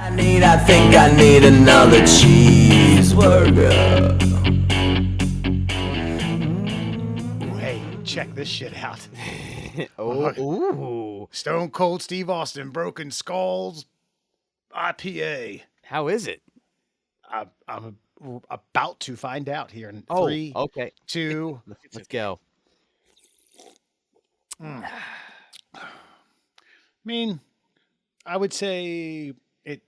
I think I need another cheeseburger. Hey, check this shit out. Ooh. Stone Cold Steve Austin, Broken Skulls, IPA. How is it? I'm about to find out here in Oh, 3, okay. 2. Let's go. I mean, I would say it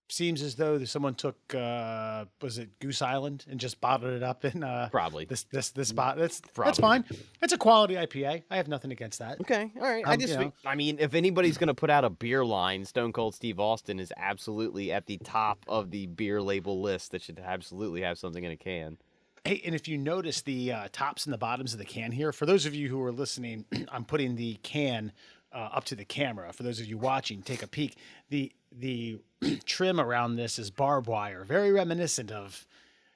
seems as though someone took was it Goose Island and just bottled it up in Probably. this spot. That's Probably. fine. It's a quality IPA. I have nothing against that. Okay, all right. I mean, if anybody's gonna put out a beer line, Stone Cold Steve Austin is absolutely at the top of the beer label list. That should absolutely have something in a can. Hey, and if you notice the tops and the bottoms of the can here, for those of you who are listening, I'm putting the can up to the camera. For those of you watching, take a peek. The trim around this is barbed wire, very reminiscent of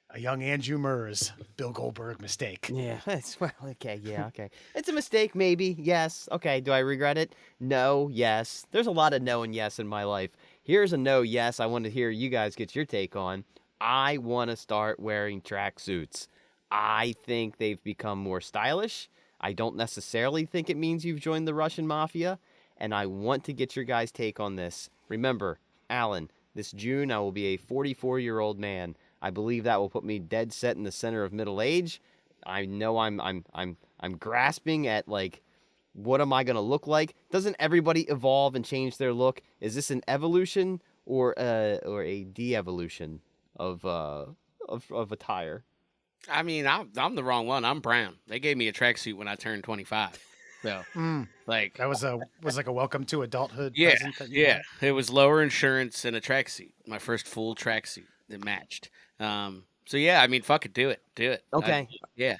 a young Andrew Murr's Bill Goldberg mistake. Yeah, okay. It's a mistake, maybe. Yes. Okay. Do I regret it? No. Yes. There's a lot of no and yes in my life. Here's a no. Yes. I want to hear you guys get your take on. I want to start wearing tracksuits. I think they've become more stylish. I don't necessarily think it means you've joined the Russian mafia, and I want to get your guys' take on this. Remember, Alan, this June I will be a 44-year-old man. I believe that will put me dead set in the center of middle age. I know I'm grasping at like, what am I gonna look like? Doesn't everybody evolve and change their look? Is this an evolution or a de-evolution of attire? I mean, I'm the wrong one. I'm brown. They gave me a tracksuit when I turned 25. So, like, That was like a welcome to adulthood. yeah, present that you yeah. got? It was lower insurance and a tracksuit. My first full tracksuit that matched. So yeah, I mean, fuck it, do it. Okay. Yeah.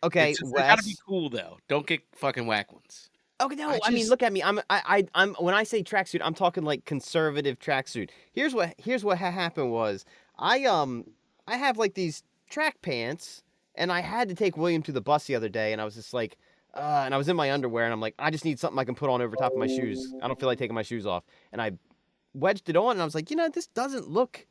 Okay, It's gotta be Wes. cool though. Don't get fucking whack ones. Okay, no, I I mean, just- look at me. I'm when I say tracksuit, I'm talking like conservative tracksuit. Here's what happened was I have like these track pants, and I had to take William to the bus the other day, and I was just like, and I was in my underwear, and I'm like, I just need something I can put on over top of my shoes. I don't feel like taking my shoes off, and I wedged it on, and I was like, this doesn't look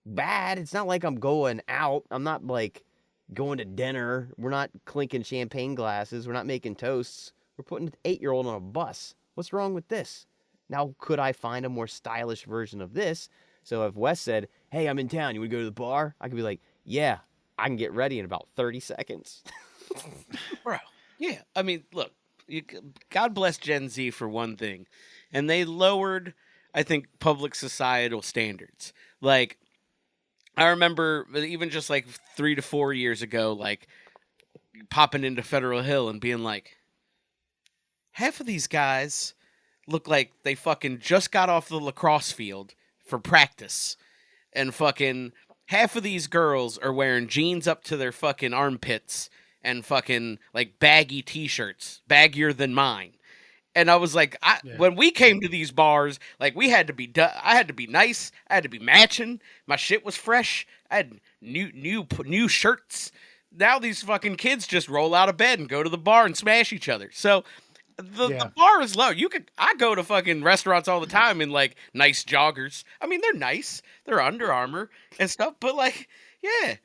bad. It's not like I'm going out. I'm not like going to dinner. We're not clinking champagne glasses. We're not making toasts. We're putting an 8-year-old on a bus. What's wrong with this? Now, could I find a more stylish version of this? So if Wes said, hey, I'm in town, you want to go to the bar? I could be like, yeah, I can get ready in about 30 seconds. Bro. Yeah. I mean, look, God bless Gen Z for one thing. And they lowered, I think, public societal standards. Like, I remember even just like 3 to 4 years ago, like popping into Federal Hill and being like, half of these guys look like they fucking just got off the lacrosse field for practice. And fucking half of these girls are wearing jeans up to their fucking armpits and fucking like baggy t-shirts, baggier than mine. And I was like, when we came to these bars, like I had to be nice. I had to be matching. My shit was fresh. I had new shirts. Now these fucking kids just roll out of bed and go to the bar and smash each other. So the bar is low. I go to fucking restaurants all the time in like nice joggers. I mean, they're nice. They're Under Armour and stuff. But like, yeah,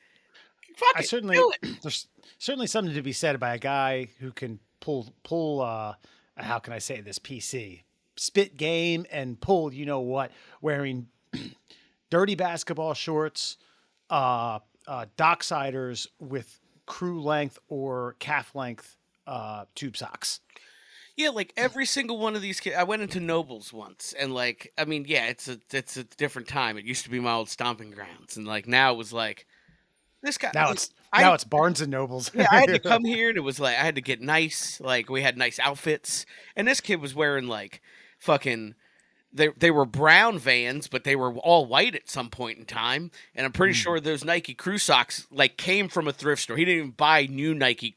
fuck it. Do it. There's certainly something to be said by a guy who can pull how can I say this, PC spit game and pull, wearing dirty basketball shorts, docksiders with crew length or calf length tube socks. Yeah, like every single one of these kids. I went into Nobles once, and like, I mean, yeah, it's a different time. It used to be my old stomping grounds, and like now it was like this guy. Now it's Barnes and Nobles. Yeah, I had to come here, and it was like I had to get nice. Like we had nice outfits, and this kid was wearing like fucking. They were brown Vans, but they were all white at some point in time. And I'm pretty sure those Nike crew socks like came from a thrift store. He didn't even buy new Nike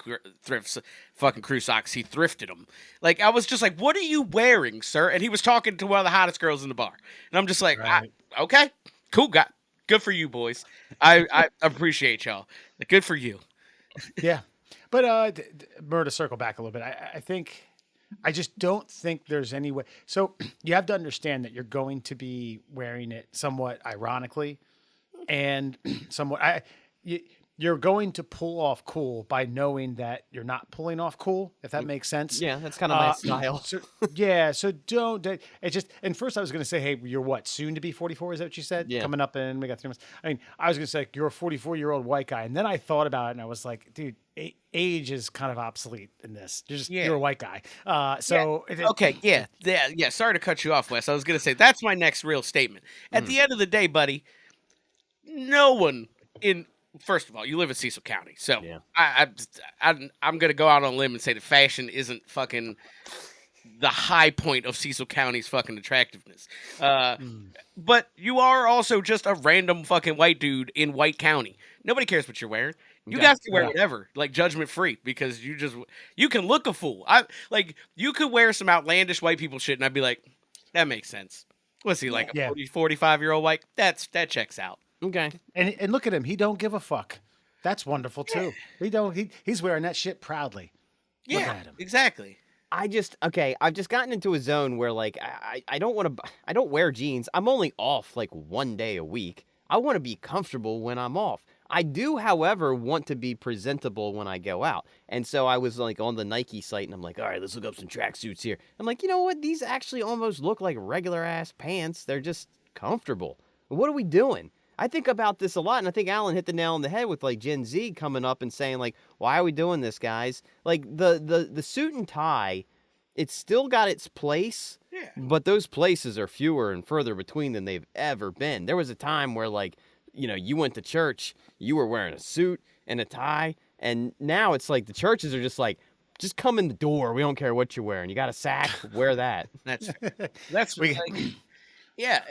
fucking crew socks. He thrifted them. Like I was just like, "What are you wearing, sir?" And he was talking to one of the hottest girls in the bar. And I'm just like, Right. "Okay, cool, guy. Good for you, boys. I appreciate y'all. Good for you." Yeah. But Murr, to circle back a little bit, I think I just don't think there's any way. So you have to understand that you're going to be wearing it somewhat ironically and somewhat. You're going to pull off cool by knowing that you're not pulling off cool, if that makes sense. Yeah, that's kind of my style. So, yeah, so don't. It just. And first, I was going to say, hey, you're what? Soon to be 44? Is that what you said? Yeah. Coming up, and we got 3 months. I mean, I was going to say you're a 44-year-old white guy, and then I thought about it, and I was like, dude, age is kind of obsolete in this. You're a white guy. Okay, yeah. Sorry to cut you off, Wes. I was gonna say that's my next real statement. At the end of the day, buddy, no one in. First of all, you live in Cecil County, so Yeah. I'm gonna go out on a limb and say that fashion isn't fucking the high point of Cecil County's fucking attractiveness. But you are also just a random fucking white dude in White County. Nobody cares what you're wearing. You guys can wear whatever, like judgment free, because you can look a fool. You could wear some outlandish white people shit, and I'd be like, that makes sense. What's he like, a 45-year-old white? That checks out. Okay. And look at him. He don't give a fuck. That's wonderful too. He's wearing that shit proudly. Yeah, Look at him. exactly. I've just gotten into a zone where like I don't wear jeans. I'm only off like 1 day a week. I want to be comfortable when I'm off. I do, however, want to be presentable when I go out. And so I was like on the Nike site and I'm like, all right, let's look up some tracksuits here. I'm like, you know what? These actually almost look like regular ass pants. They're just comfortable. What are we doing? I think about this a lot, and I think Alan hit the nail on the head with like Gen Z coming up and saying like, why are we doing this, guys? Like the suit and tie, it's still got its place, but those places are fewer and further between than they've ever been. There was a time where like, you went to church, you were wearing a suit and a tie, and now it's like the churches are just like, just come in the door. We don't care what you're wearing. You got a sack, wear that. That's yeah,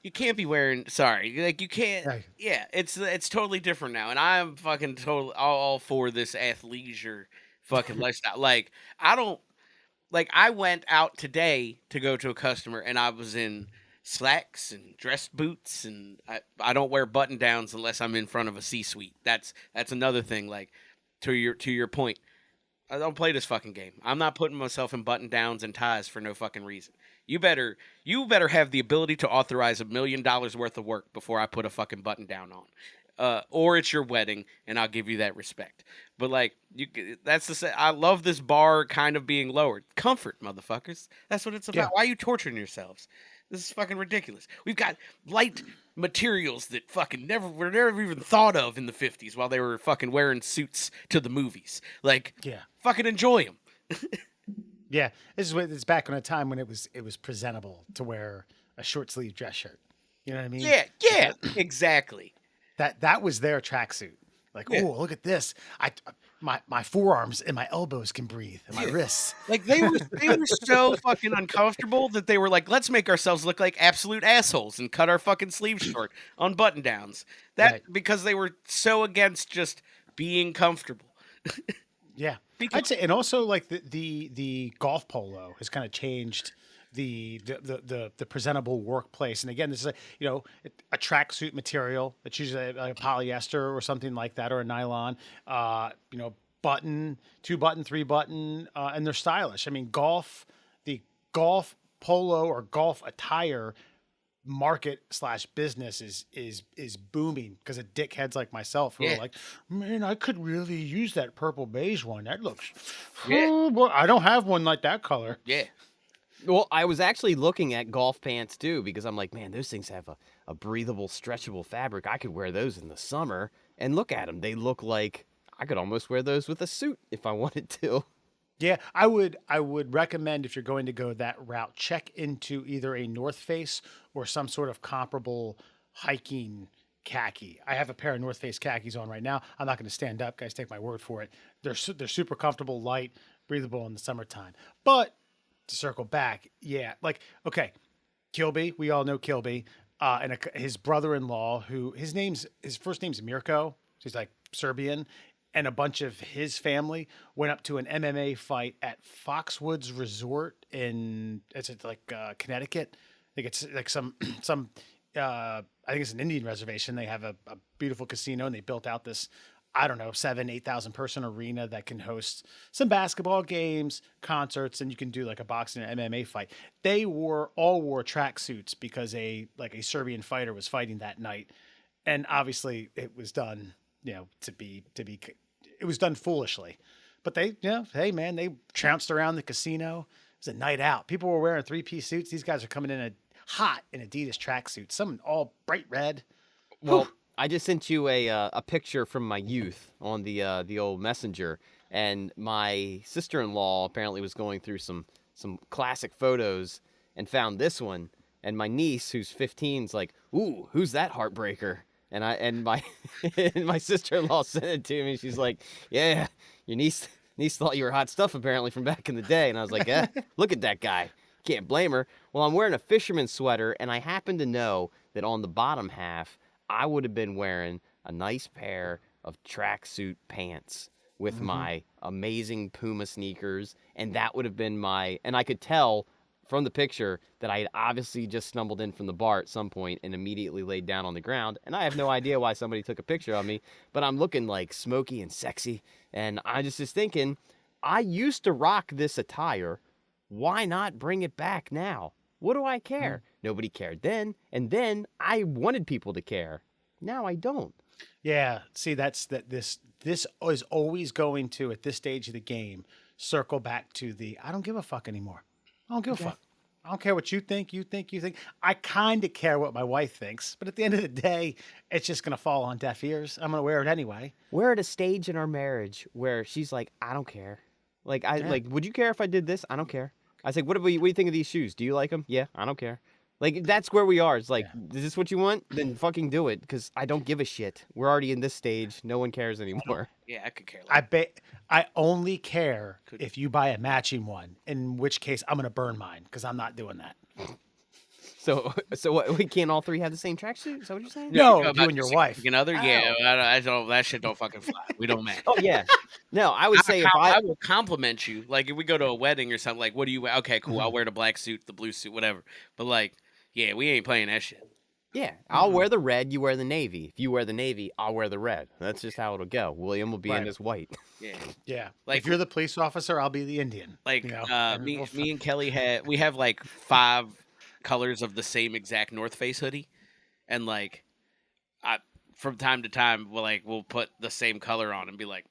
you can't be wearing. Sorry, like you can't. Right. Yeah, it's totally different now, and I'm fucking totally all for this athleisure fucking lifestyle. Like I went out today to go to a customer, and I was in slacks and dress boots, and I don't wear button downs unless I'm in front of a C-suite. That's another thing. Like to your point, I don't play this fucking game. I'm not putting myself in button downs and ties for no fucking reason. You better have the ability to authorize $1 million worth of work before I put a fucking button down on. Or it's your wedding, and I'll give you that respect. But like, I love this bar kind of being lowered. Comfort, motherfuckers. That's what it's about. Yeah. Why are you torturing yourselves? This is fucking ridiculous. We've got light materials that fucking were never even thought of in the 50s while they were fucking wearing suits to the movies. Like, fucking enjoy them. Yeah, it's back in a time when it was presentable to wear a short sleeve dress shirt. You know what I mean? Yeah, exactly. That was their tracksuit. Like, oh, look at this! My forearms and my elbows can breathe, and my wrists. Like they were so fucking uncomfortable that they were like, let's make ourselves look like absolute assholes and cut our fucking sleeves short on button downs. Because they were so against just being comfortable. Yeah, I'd say, and also like the golf polo has kind of changed the presentable workplace. And again, this is a tracksuit material. It's usually a polyester or something like that, or a nylon. Button, 2-button, 3-button, and they're stylish. I mean, the golf polo or golf attire market / business is booming because of dickheads like myself who are like, man, I could really use that purple beige one. That looks, well, I don't have one like that color. Yeah. Well, I was actually looking at golf pants too because I'm like, man, those things have a breathable, stretchable fabric. I could wear those in the summer, and look at them. They look like I could almost wear those with a suit if I wanted to. Yeah, I would recommend, if you're going to go that route, check into either a North Face or some sort of comparable hiking khaki. I have a pair of North Face khakis on right now. I'm not going to stand up, guys. Take my word for it. They're super comfortable, light, breathable in the summertime. But to circle back, okay, Kilby. We all know Kilby, and his brother-in-law, who his first name's Mirko. So he's like Serbian. And a bunch of his family went up to an MMA fight at Foxwoods Resort in Connecticut. I think it's like some I think it's an Indian reservation. They have a beautiful casino, and they built out this I don't know, 8,000 person arena that can host some basketball games, concerts, and you can do like a boxing and MMA fight. They all wore tracksuits because a Serbian fighter was fighting that night, and obviously it was done, it was done foolishly. But they, hey man, they trounced around the casino. It was a night out. People were wearing 3-piece suits. These guys are coming in hot in Adidas tracksuits, some all bright red. Well, I just sent you a picture from my youth on the old messenger, and my sister-in-law apparently was going through some classic photos and found this one, and my niece, who's 15, is like, "Ooh, who's that heartbreaker?" And my and my sister-in-law sent it to me. She's like, "Yeah, your niece thought you were hot stuff apparently from back in the day." And I was like, "Yeah, look at that guy. Can't blame her." Well, I'm wearing a fisherman's sweater, and I happen to know that on the bottom half, I would have been wearing a nice pair of tracksuit pants with my amazing Puma sneakers, and that would have been and I could tell from the picture that I had obviously just stumbled in from the bar at some point and immediately laid down on the ground, and I have no idea why somebody took a picture of me, but I'm looking like smoky and sexy, and I just was thinking, I used to rock this attire. Why not bring it back now? What do I care? Nobody cared then, and then I wanted people to care. Now I don't. Yeah, see, this is always going to, at this stage of the game, circle back to I don't give a fuck anymore. I don't give a fuck. I don't care what you think. I kind of care what my wife thinks, but at the end of the day, it's just going to fall on deaf ears. I'm going to wear it anyway. We're at a stage in our marriage where she's like, I don't care. Like, would you care if I did this? I don't care. I was like, what do you think of these shoes? Do you like them? Yeah, I don't care. Like, that's where we are. It's like, is this what you want? Then fucking do it, because I don't give a shit. We're already in this stage. No one cares anymore. Yeah, I could care. I only care if you buy a matching one, in which case I'm going to burn mine, because I'm not doing that. So what, we can't all three have the same tracksuit? Is that what you're saying? No, you and your wife. Another? Yeah, I don't. That shit don't fucking fly. We don't match. Oh yeah. No, I would say I will compliment you. Like if we go to a wedding or something, like what do you wear? Okay, cool. I'll wear the black suit, the blue suit, whatever. But like, yeah, we ain't playing that shit. Yeah, I'll wear the red, you wear the navy. If you wear the navy, I'll wear the red. That's just how it'll go. William will be in his white. Yeah. Yeah. Like if you're the police officer, I'll be the Indian. Like me and Kelly have like 5 colors of the same exact North Face hoodie, and like from time to time we'll put the same color on and be like,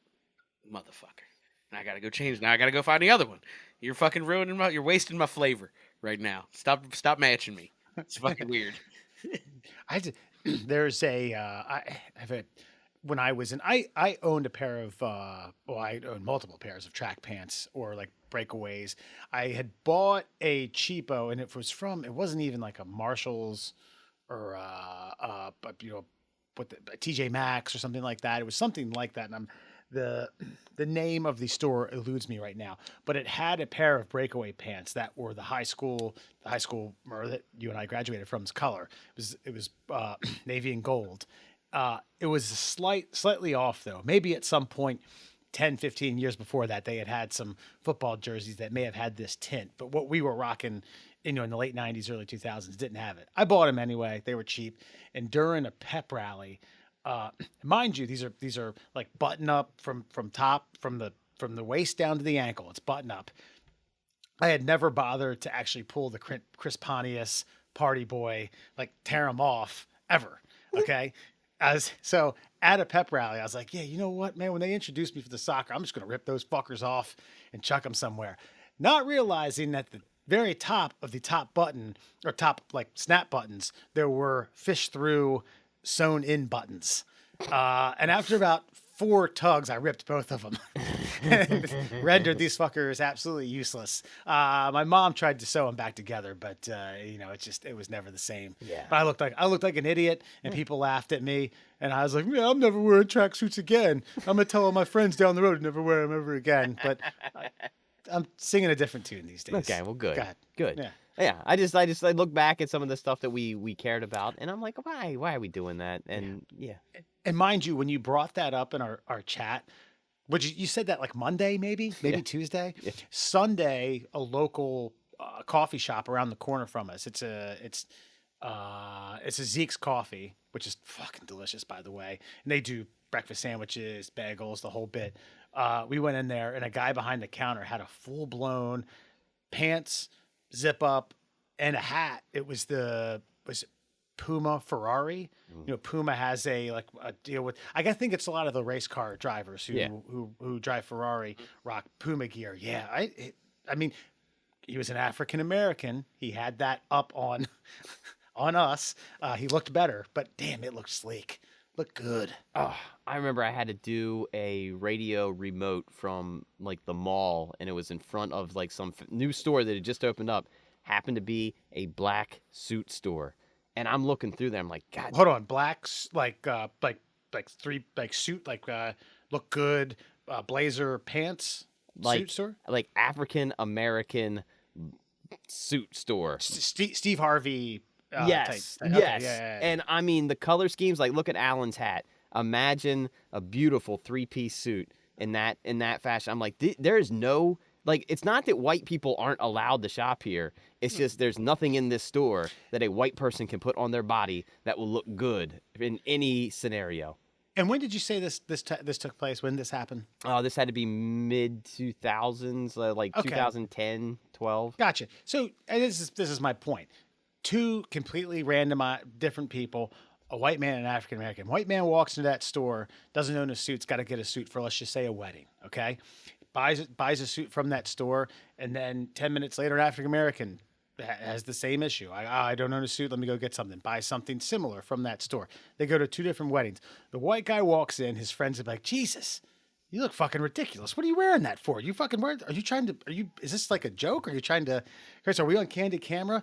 motherfucker, and I gotta go change now. I gotta go find the other one. You're fucking you're wasting my flavor right now. Stop matching me. It's fucking weird. When I was I owned a pair of I owned multiple pairs of track pants or like breakaways. I had bought a cheapo, and it wasn't even like a Marshalls or what a TJ Maxx or something like that. It was something like that, and the name of the store eludes me right now, but it had a pair of breakaway pants that were the high school that you and I graduated from's color. It was navy and gold. It was slightly off though. Maybe at some point 10, 15 years before that, they had some football jerseys that may have had this tint, but what we were rocking, in the late 90s, early 2000s didn't have it. I bought them anyway. They were cheap. And during a pep rally, mind you, these are like button up from the waist down to the ankle. It's button up. I had never bothered to actually pull the Chris Pontius Party Boy, like tear them off ever. Okay. So at a pep rally, I was like, yeah, you know what, man, when they introduced me for the soccer, I'm just going to rip those fuckers off and chuck them somewhere. Not realizing that the very top of the top button or top like snap buttons, there were fish through sewn in buttons. And after about 4 tugs, I ripped both of them and rendered these fuckers absolutely useless. My mom tried to sew them back together, but it was never the same. Yeah. But I looked like an idiot, and people laughed at me, and I was like, yeah, I'm never wearing tracksuits again. I'm gonna tell all my friends down the road to never wear them ever again. But I'm singing a different tune these days. Okay, well, good. Go ahead. Good. Yeah. Yeah, I look back at some of the stuff that we cared about, and I'm like, why are we doing that? And yeah. And mind you, when you brought that up in our chat, you said that like Monday, maybe Tuesday, Sunday, a local coffee shop around the corner from us. It's a Zeke's Coffee, which is fucking delicious, by the way. And they do breakfast sandwiches, bagels, the whole bit. We went in there, and a guy behind the counter had a full blown pants, zip up, and a hat. It was was it Puma Ferrari. Puma has a deal with. I think it's a lot of the race car drivers who drive Ferrari rock Puma gear. Yeah, I mean, he was an African American. He had that up on on us. He looked better, but damn, it looked sleek. Looked good. Oh, I remember I had to do a radio remote from like the mall, and it was in front of like some new store that had just opened up. Happened to be a black suit store, and I'm looking through there. I'm like, God. Hold on, blacks like three suit look good, blazer pants suit store, like African American suit store. Steve Harvey. Yes, type. yes. Okay, yeah. And I mean the color schemes. Like, look at Alan's hat. Imagine a beautiful 3-piece suit in that fashion. I'm like, there is no like. It's not that white people aren't allowed to shop here. It's just there's nothing in this store that a white person can put on their body that will look good in any scenario. And when did you say this took place? When this happened? Oh, this had to be mid 2000s, like 2010, 12. Gotcha. So and this is my point. Two completely random, different people, a white man and an African American. White man walks into that store, doesn't own a suit's got to get a suit for, let's just say, a wedding. Okay, buys a suit from that store, and then 10 minutes later, an African American has the same issue. I don't own a suit. Let me go get something. Buy something similar from that store. They go to two different weddings. The white guy walks in. His friends are like, Jesus, you look fucking ridiculous. What are you wearing that for? You fucking wearing? Is this like a joke? Are you trying to? Chris, are we on candid camera?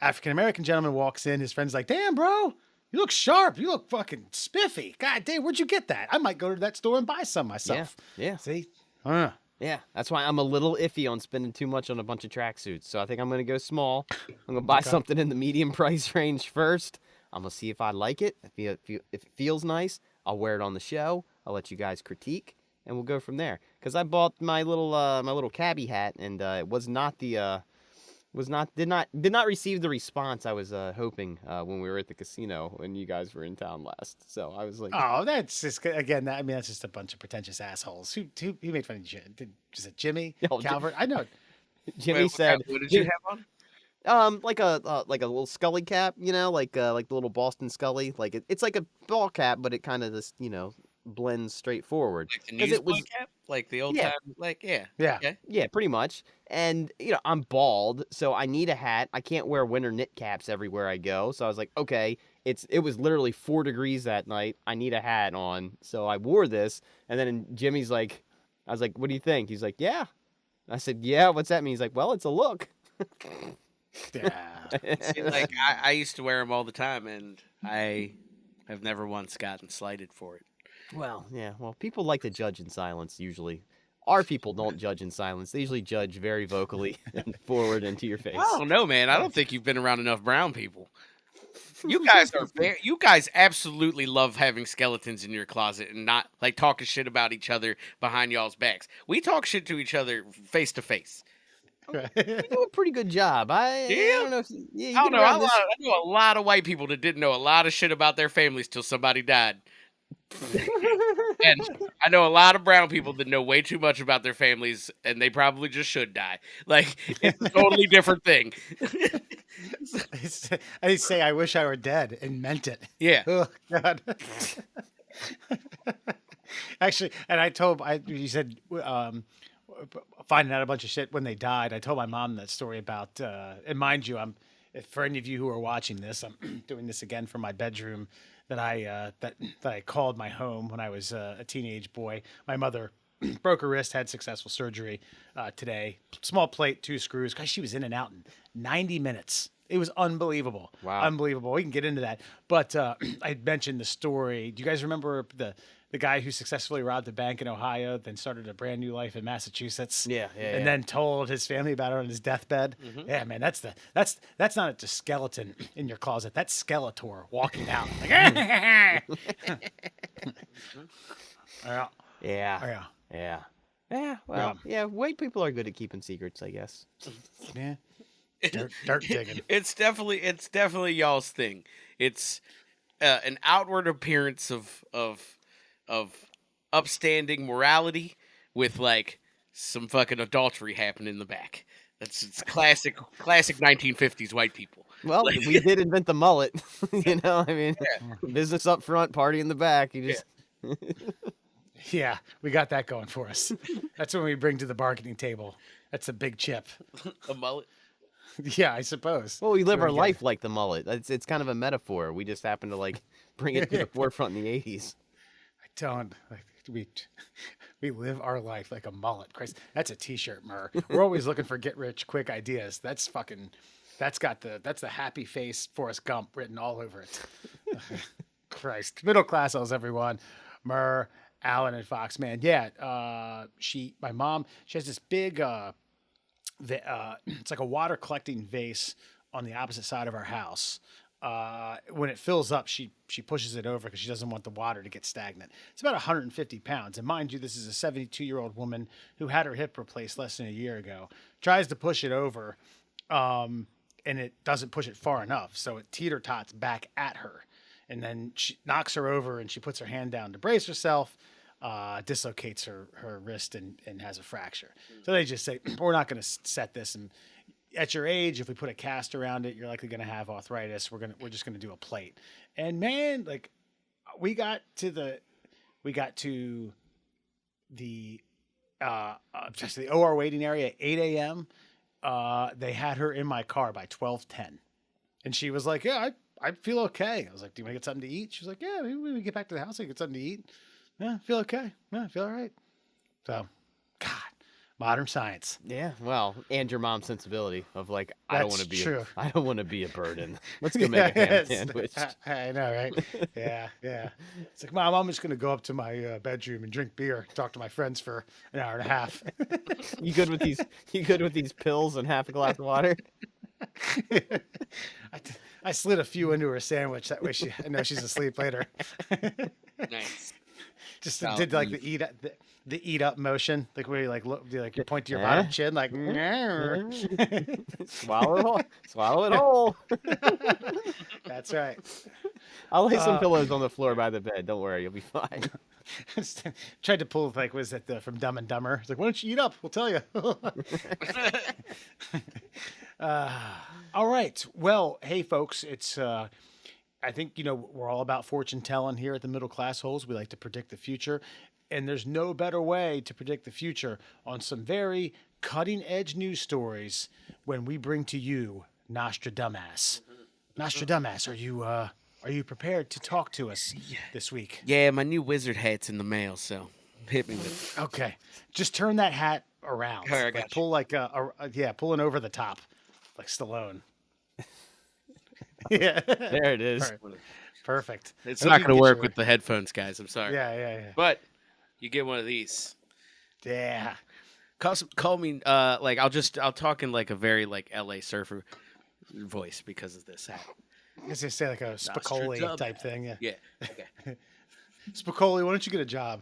African American gentleman walks in. His friend's like, damn, bro, you look sharp. You look fucking spiffy. God damn, where'd you get that? I might go to that store and buy some myself. Yeah. See? Yeah, that's why I'm a little iffy on spending too much on a bunch of tracksuits. So I think I'm going to go small. I'm going to buy something in the medium price range first. I'm going to see if I like it. If it feels nice, I'll wear it on the show. I'll let you guys critique, and we'll go from there. Because I bought my little cabbie hat, and it was not the... did not receive the response I was hoping when we were at the casino when you guys were in town last. So I was like, oh, that's just again. That's just a bunch of pretentious assholes. Who made fun of you? Was it Jimmy? No, Calvert? I know. Jimmy said, "What did you have on?" Like a little Scully cap, like the little Boston Scully. Like it's like a ball cap, but it kind of just blends straight forward. Like the newsboy cap, like the old time, yeah, okay. Yeah, pretty much. And I'm bald, so I need a hat. I can't wear winter knit caps everywhere I go. So I was like, okay, it was literally 4 degrees that night. I need a hat on, so I wore this. And then Jimmy's like, I was like, what do you think? He's like, yeah. I said, yeah. What's that mean? He's like, well, it's a look. yeah. See, like I used to wear them all the time, and I have never once gotten slighted for it. Well, yeah. Well, people like to judge in silence usually. Our people don't judge in silence. They usually judge very vocally and forward into your face. I don't know, man. I don't think you've been around enough brown people. You guys absolutely love having skeletons in your closet and not like talking shit about each other behind y'all's backs. We talk shit to each other face to face. You do a pretty good job. I don't know if you I get don't know. around this. I know a lot of white people that didn't know a lot of shit about their families till somebody died. And I know a lot of brown people that know way too much about their families, and they probably just should die. Like, it's a totally different thing. I say, I wish I were dead, and meant it. Yeah. Oh, God. Actually, and you said finding out a bunch of shit when they died. I told my mom that story about, and mind you, for any of you who are watching this, I'm doing this again from my bedroom that I called my home when I was a teenage boy. My mother broke her wrist, had successful surgery today. Small plate, 2 screws. Guys, she was in and out in 90 minutes. It was unbelievable. Wow. Unbelievable. We can get into that. But I mentioned the story. Do you guys remember the guy who successfully robbed a bank in Ohio, then started a brand new life in Massachusetts? Yeah. And then told his family about it on his deathbed. Mm-hmm. Yeah, man, that's not a skeleton in your closet. That's Skeletor walking out. Like, Yeah. Well, yeah. White people are good at keeping secrets, I guess. Yeah. Dirt digging. It's definitely y'all's thing. It's an outward appearance of of upstanding morality with like some fucking adultery happening in the back. It's classic 1950s white people. Well, Like, we did invent the mullet. You know, I mean, business up front, party in the back. You just Yeah, we got that going for us. That's when we bring to the bargaining table. That's a big chip. a mullet. Yeah, I suppose. well, we live Very our good. life like the mullet. It's kind of a metaphor. We just happen to like bring it to the forefront in the 80s. I don't. Like, we live our life like a mullet. Christ, that's a T-shirt, Murr. We're always looking for get rich quick ideas. That's the happy face Forrest Gump written all over it. Christ, middle class elves, everyone. Murr, Alan, and Fox, man. Yeah, my mom, she has this big, it's like a water collecting vase on the opposite side of our house. When it fills up, she pushes it over because she doesn't want the water to get stagnant. It's about 150 pounds. And mind you, this is a 72-year-old woman who had her hip replaced less than a year ago. Tries to push it over, and it doesn't push it far enough. So it teeter-tots back at her. And then she knocks her over and she puts her hand down to brace herself, dislocates her wrist and has a fracture. So they just say, we're not going to set this. And at your age, if we put a cast around it, you're likely going to have arthritis. We're just going to do a plate. And man, like we got to the just the OR waiting area at 8 a.m. They had her in my car by 12:10, and she was like, "Yeah, I feel okay." I was like, "Do you want to get something to eat?" She was like, "Yeah, maybe when we get back to the house, I get something to eat." Yeah, I feel okay. Yeah, I feel all right. So, God. Modern science. Yeah, well, and your mom's sensibility of like, I don't That's want to be true. I don't want to be a burden. Let's go make a ham Yes. sandwich. I know, right? Yeah. It's like, Mom, I'm just gonna go up to my bedroom and drink beer, talk to my friends for an hour and a half. You good with these? You good with these pills and half a glass of water? I slid a few into her sandwich. That way, I know she's asleep later. Nice. Just did like the eat up motion, like where you like look, you point to your bottom chin, like Swallow it whole. That's right. I'll lay some pillows on the floor by the bed. Don't worry, you'll be fine. Tried to pull like was that from Dumb and Dumber? It's like, why don't you eat up? We'll tell you. All right. Well, hey folks, it's I think we're all about fortune telling here at the Middle Class Holes. We like to predict the future, and there's no better way to predict the future on some very cutting edge news stories when we bring to you Nastradumbass. Nastradumbass, are you prepared to talk to us this week? Yeah, my new wizard hat's in the mail, so hit me with it. Okay, just turn that hat around. All right, I Like, got you. pull like pulling over the top, like Stallone. Yeah, There it is. perfect. It's Hope not you going to get work your- with the headphones, guys. I'm sorry. Yeah. But you get one of these. Yeah. Call me I'll talk in like a very like LA surfer voice because of this hat. I guess they say like a Spicoli Nostradamus. type thing. Yeah. Yeah. Okay. Spicoli, why don't you get a job?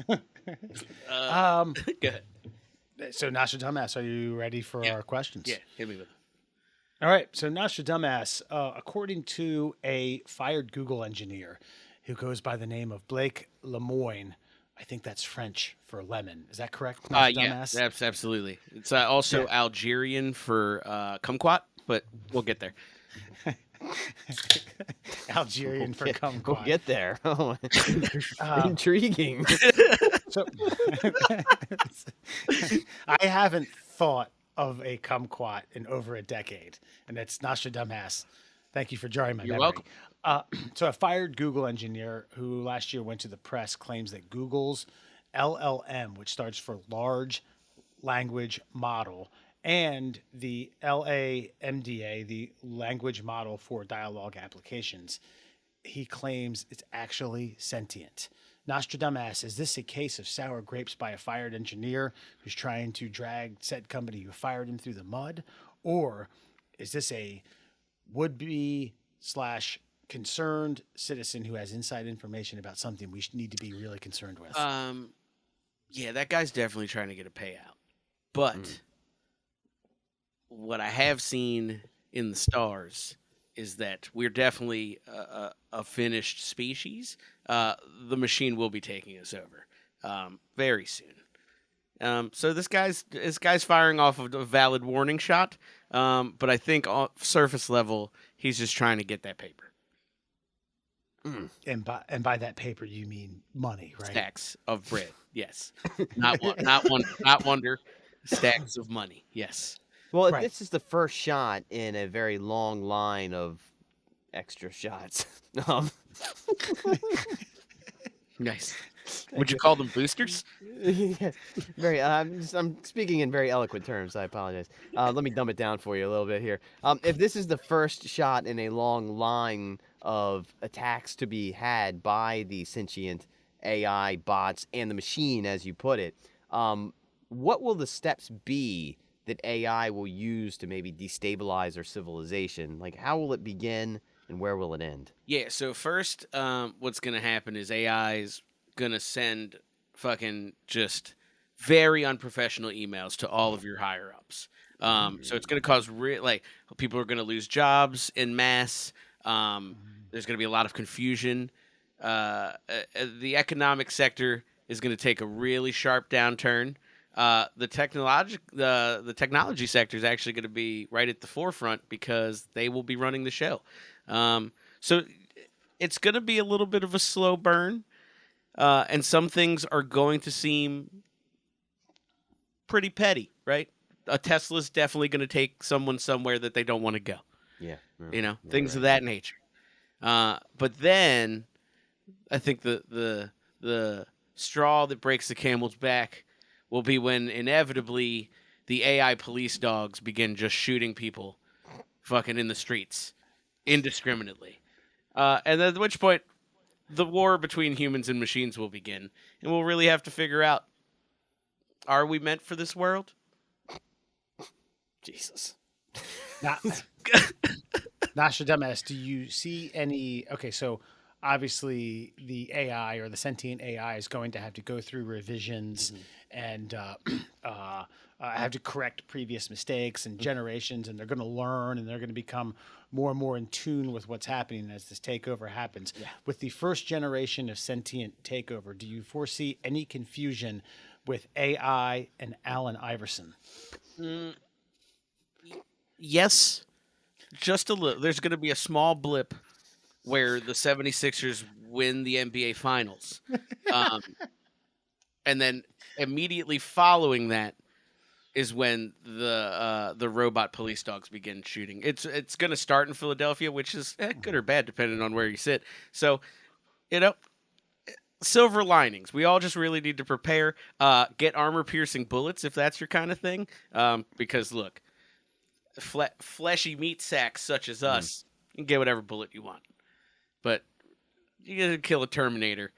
Go ahead. So Nostradamus, are you ready for our questions? Yeah, hit me with it. All right. So Nostradamus, according to a fired Google engineer who goes by the name of Blake Lemoine, I think that's French for lemon. Is that correct? Yeah, Nostradamus? absolutely. It's also Yeah. Algerian for kumquat, but we'll get there. Algerian for We'll kumquat. get there. Oh, intriguing. So I haven't thought of a kumquat in over a decade, and it's Nostradamus. Thank you for jarring my You're memory. welcome. So a fired Google engineer who last year went to the press claims that Google's LLM, which stands for Large Language Model, and the LAMDA, the Language Model for Dialogue Applications, he claims it's actually sentient. Nostradamus, is this a case of sour grapes by a fired engineer who's trying to drag said company who fired him through the mud? Or is this a would-be / concerned citizen who has inside information about something we need to be really concerned with? Yeah, that guy's definitely trying to get a payout. But what I have seen in the stars is that we're definitely a finished species the machine will be taking us over very soon. So this guy's firing off of a valid warning shot, but I think on surface level he's just trying to get that paper. And by that paper you mean money, right? Stacks of bread, yes. Not wonder. Stacks of money, yes. Well, Right. this is the first shot in a very long line of extra shots. Nice. Would you call them boosters? Yeah, very. I'm speaking in very eloquent terms. I apologize. Let me dumb it down for you a little bit here. If this is the first shot in a long line of attacks to be had by the sentient AI bots and the machine, as you put it, what will the steps be that AI will use to maybe destabilize our civilization? Like, how will it begin and where will it end? Yeah, so first, what's going to happen is AI's going to send fucking just very unprofessional emails to all of your higher-ups. So it's going to cause, people are going to lose jobs en masse. There's going to be a lot of confusion. The economic sector is going to take a really sharp downturn. The technology sector is actually going to be right at the forefront because they will be running the show. So it's going to be a little bit of a slow burn, and some things are going to seem pretty petty, right? A Tesla's definitely going to take someone somewhere that they don't want to go. Yeah. Things of that nature. But then I think the straw that breaks the camel's back will be when inevitably the AI police dogs begin just shooting people fucking in the streets indiscriminately. And at which point the war between humans and machines will begin. And we'll really have to figure out, are we meant for this world? Jesus. Nastradumbass, do you see any? Okay, so obviously the AI or the sentient AI is going to have to go through revisions and have to correct previous mistakes and generations, and they're going to learn and they're going to become more and more in tune with what's happening as this takeover happens. Yeah. With the first generation of sentient takeover, do you foresee any confusion with AI and Allen Iverson? Yes, just a little. There's going to be a small blip where the 76ers win the NBA Finals. And then immediately following that is when the robot police dogs begin shooting. It's going to start in Philadelphia, which is good or bad depending on where you sit. So, silver linings. We all just really need to prepare. Get armor-piercing bullets if that's your kind of thing. Because, look, fleshy meat sacks such as us, you can get whatever bullet you want. But you got to kill a Terminator.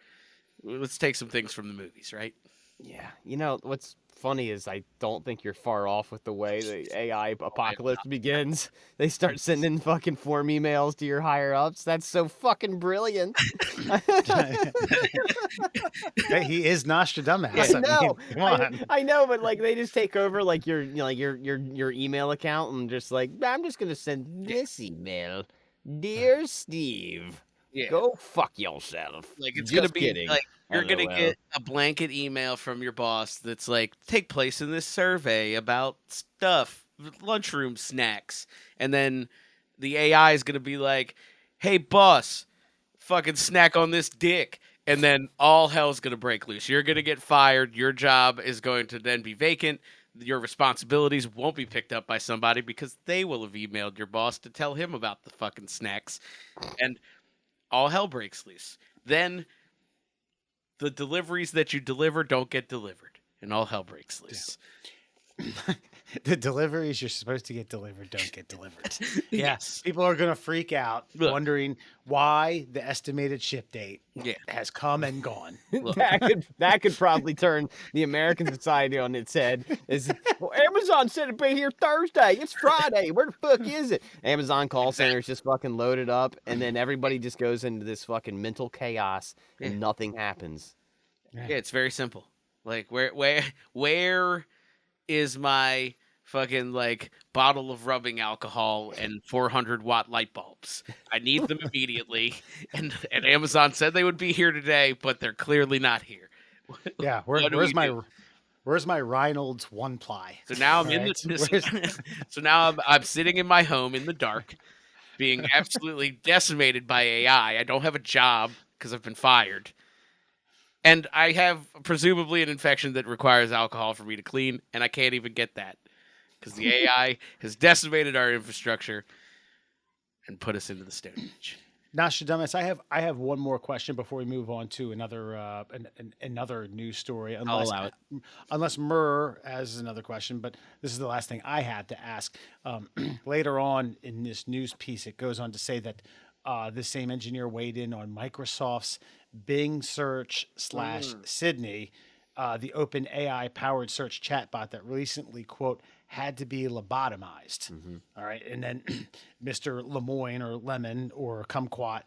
Let's take some things from the movies, right? Yeah. You know, what's funny is I don't think you're far off with the way the AI apocalypse begins. They start sending fucking form emails to your higher-ups. That's so fucking brilliant. Hey, he is Nostradamus. I know. mean, come on. I know, but like they just take over like your your email account and just like, I'm just gonna send this email. Dear Steve, go fuck yourself. Like it's Just gonna be kidding. like you're gonna LOL. get a blanket email from your boss that's like, take place in this survey about stuff, lunchroom snacks, and then the AI is gonna be like, hey boss, fucking snack on this dick. And then all hell's going to break loose. You're going to get fired. Your job is going to then be vacant. Your responsibilities won't be picked up by somebody because they will have emailed your boss to tell him about the fucking snacks. And all hell breaks loose. Then the deliveries that you deliver don't get delivered. And all hell breaks loose. The deliveries you're supposed to get delivered don't get delivered. Yes. People are going to freak out, Look. wondering why the estimated ship date Yeah. has come and gone. that could probably turn the American society on its head. Well, Amazon said it'd be here Thursday. It's Friday. Where the fuck is it? Amazon call center is just fucking loaded up, and then everybody just goes into this fucking mental chaos, and nothing happens. Yeah, it's very simple. Like where is my fucking like bottle of rubbing alcohol and 400-watt light bulbs. I need them immediately. And Amazon said they would be here today, but they're clearly not here. Yeah, What do we do? where's my Reynolds 1-ply? So now I'm All in right, the so now I'm sitting in my home in the dark, being absolutely decimated by AI. I don't have a job because I've been fired. And I have presumably an infection that requires alcohol for me to clean, and I can't even get that because the AI has decimated our infrastructure and put us into the Stone Age. Nostradamus, I have one more question before we move on to another another news story. allow it. Unless Murr has another question, but this is the last thing I had to ask. Later on in this news piece, it goes on to say that this same engineer weighed in on Microsoft's Bing search / Sydney, the open AI powered search chatbot that recently, quote, had to be lobotomized. All right. And then Mr. Lemoyne or Lemon or Kumquat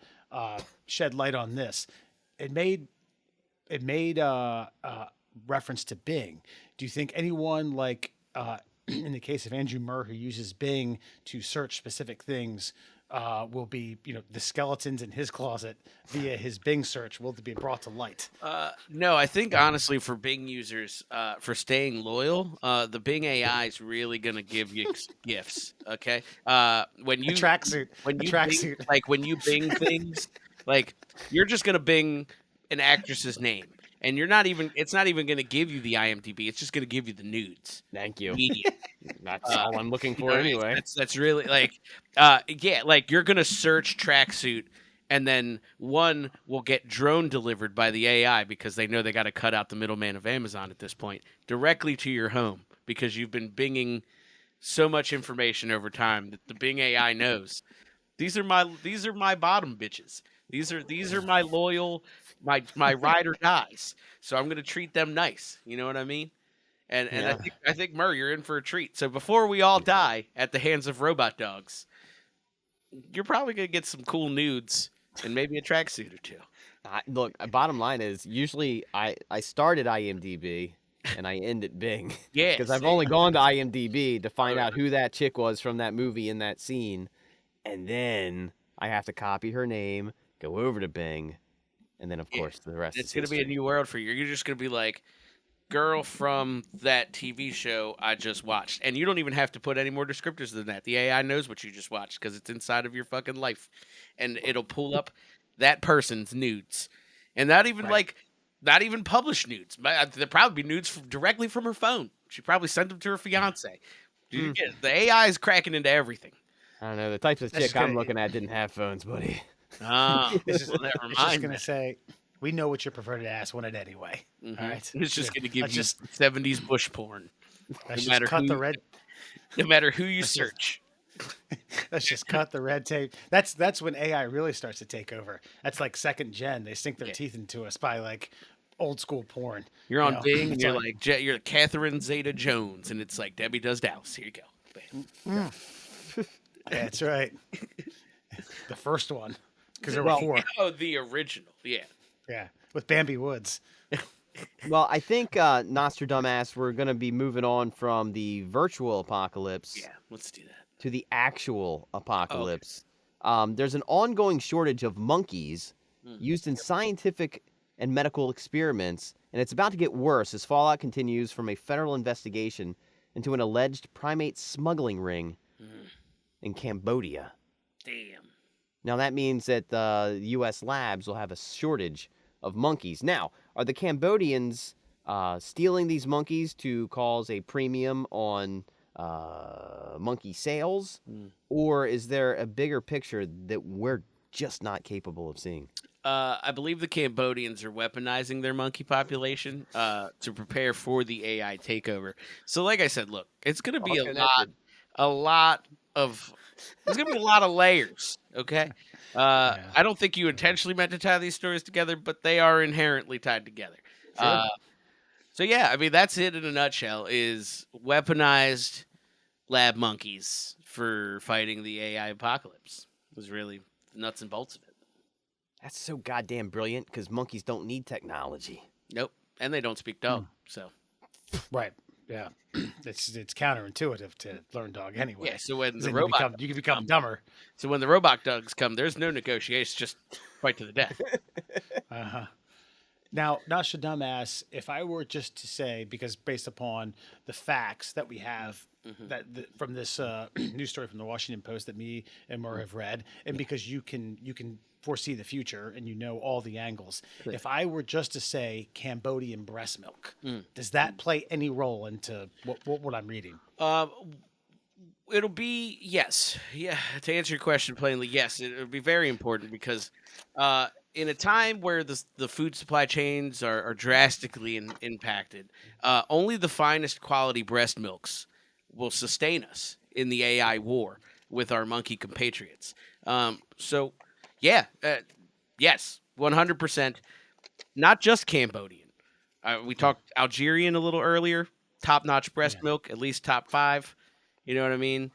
shed light on this. It made reference to Bing. Do you think anyone like in the case of Andrew Murr, who uses Bing to search specific things, will be, the skeletons in his closet via his Bing search will be brought to light? No, I think honestly for Bing users, for staying loyal, the Bing AI is really gonna give you gifts. Okay, when you A tracksuit. when A you tracksuit. Bing, like when you Bing things, like you're just gonna Bing an actress's name, and it's not even gonna give you the IMDb. It's just gonna give you the nudes. Thank you. Immediately. That's all I'm looking You know for what I mean? anyway. That's really like, yeah, like you're gonna search tracksuit, and then one will get drone delivered by the AI because they know they got to cut out the middleman of Amazon at this point directly to your home because you've been binging so much information over time that the Bing AI knows these are my bottom bitches. These are my loyal, my ride or dies. So I'm gonna treat them nice. You know what I mean? And Yeah. I think Murray, you're in for a treat. So before we all die at the hands of robot dogs, you're probably gonna get some cool nudes and maybe a tracksuit or two. Look, bottom line is usually I start at IMDb and I end at Bing. Yeah, Because I've see? only gone to IMDb to find out who that chick was from that movie in that scene. And then I have to copy her name, go over to Bing, and then, of course, the rest It's is gonna be a history. new world for you. You're just gonna be like, girl from that TV show I just watched, and you don't even have to put any more descriptors than that. The AI knows what you just watched because it's inside of your fucking life, and it'll pull up that person's nudes, and not even not even published nudes. They'll probably be nudes directly from her phone. She probably sent them to her fiance. The AI is cracking into everything. I don't know. The types of That's chick I'm good. looking at didn't have phones, buddy. Ah, It's just, well, never it's just mind. going to say, we know what your preferred ass wanted anyway. Mhm. All right. It's just going to give Let's you just, 70s bush porn. let's matter just cut who- the red. No matter who you Let's just- search. Let's just cut the red tape. That's when AI really starts to take over. That's like second gen. They sink their teeth into us by like old school porn. You're on know, Bing, and it's you're like- you're Catherine Zeta-Jones, and it's like Debbie Does Dallas. Here you go. Bam. That's right. The first one, because there were four. Oh, the original. Yeah. Yeah, with Bambi Woods. Well, I think Nostradamus, we're going to be moving on from the virtual apocalypse Yeah, let's do that. to the actual apocalypse. There's an ongoing shortage of monkeys used in scientific and medical experiments, and it's about to get worse as fallout continues from a federal investigation into an alleged primate smuggling ring in Cambodia. Damn. Now, that means that the U.S. labs will have a shortage of monkeys. Now, are the Cambodians stealing these monkeys to cause a premium on monkey sales? Or is there a bigger picture that we're just not capable of seeing? I believe the Cambodians are weaponizing their monkey population to prepare for the AI takeover. So, like I said, look, it's going to be All there's going to be a lot of layers, okay? I don't think you intentionally meant to tie these stories together, but they are inherently tied together. Sure. So, yeah, I mean, that's it in a nutshell, is weaponized lab monkeys for fighting the AI apocalypse. It was really the nuts and bolts of it. That's so goddamn brilliant because monkeys don't need technology. Nope. And they don't speak dog, so. Right. Yeah, it's counterintuitive to learn dog anyway. Yeah, so when 'Cause the then robot you can become dumber. so when the robot dogs come, there's no negotiation, just fight to the death. Uh-huh. Now, Nastradumbass, if I were just to say, because based upon the facts that we have from this news story from the Washington Post that me and Murr have read, and because you can foresee the future and you know all the angles, if I were just to say Cambodian breast milk, does that play any role into what I'm reading? It'll be yes, yeah. To answer your question plainly, yes, it'll be very important because in a time where the food supply chains are drastically impacted, only the finest quality breast milks will sustain us in the AI war with our monkey compatriots. So, yeah, yes, 100%. Not just Cambodian. We talked Algerian a little earlier. Top-notch breast milk, at least top 5. You know what I mean?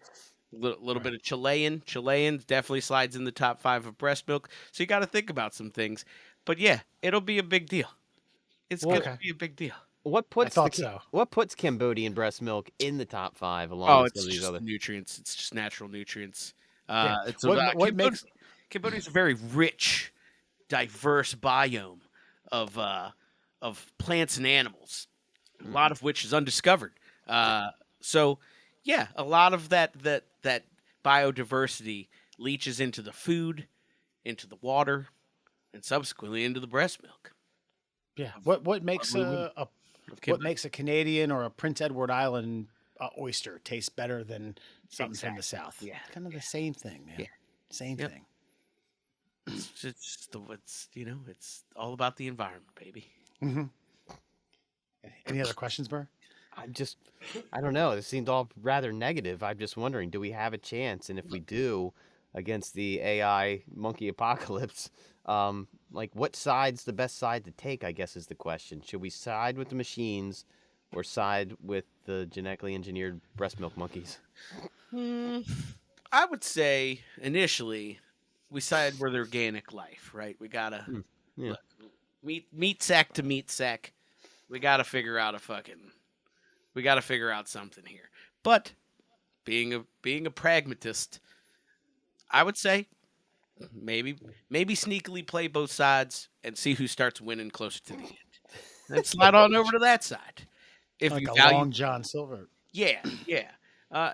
Little bit of Chilean. Chilean definitely slides in the top 5 of breast milk. So you got to think about some things. But yeah, it'll be a big deal. It's going to be a big deal. What puts thought so. What puts Cambodian breast milk in the top 5 along Oh, with it's some of these just other? nutrients. It's just natural nutrients. Yeah. It's What makes Cambodia's a very rich, diverse biome of plants and animals, a lot of which is undiscovered. So, yeah, a lot of that biodiversity leaches into the food, into the water, and subsequently into the breast milk. Yeah. What makes what makes a Canadian or a Prince Edward Island oyster taste better than something from the South? Yeah. Kind of the same thing, man. Yeah. Same Yep. thing. It's all about the environment, baby. Any other questions, Burr? I don't know. It seemed all rather negative. I'm just wondering, do we have a chance? And if we do, against the AI monkey apocalypse, like what side's the best side to take, I guess is the question. Should we side with the machines or side with the genetically engineered breast milk monkeys? I would say initially we side with organic life, right? We gotta Yeah. look, meat sack to meat sack. We gotta figure out something here. But being a pragmatist, I would say maybe sneakily play both sides and see who starts winning closer to the end. And slide on over to that side. If Like you a value, long John Silver. yeah.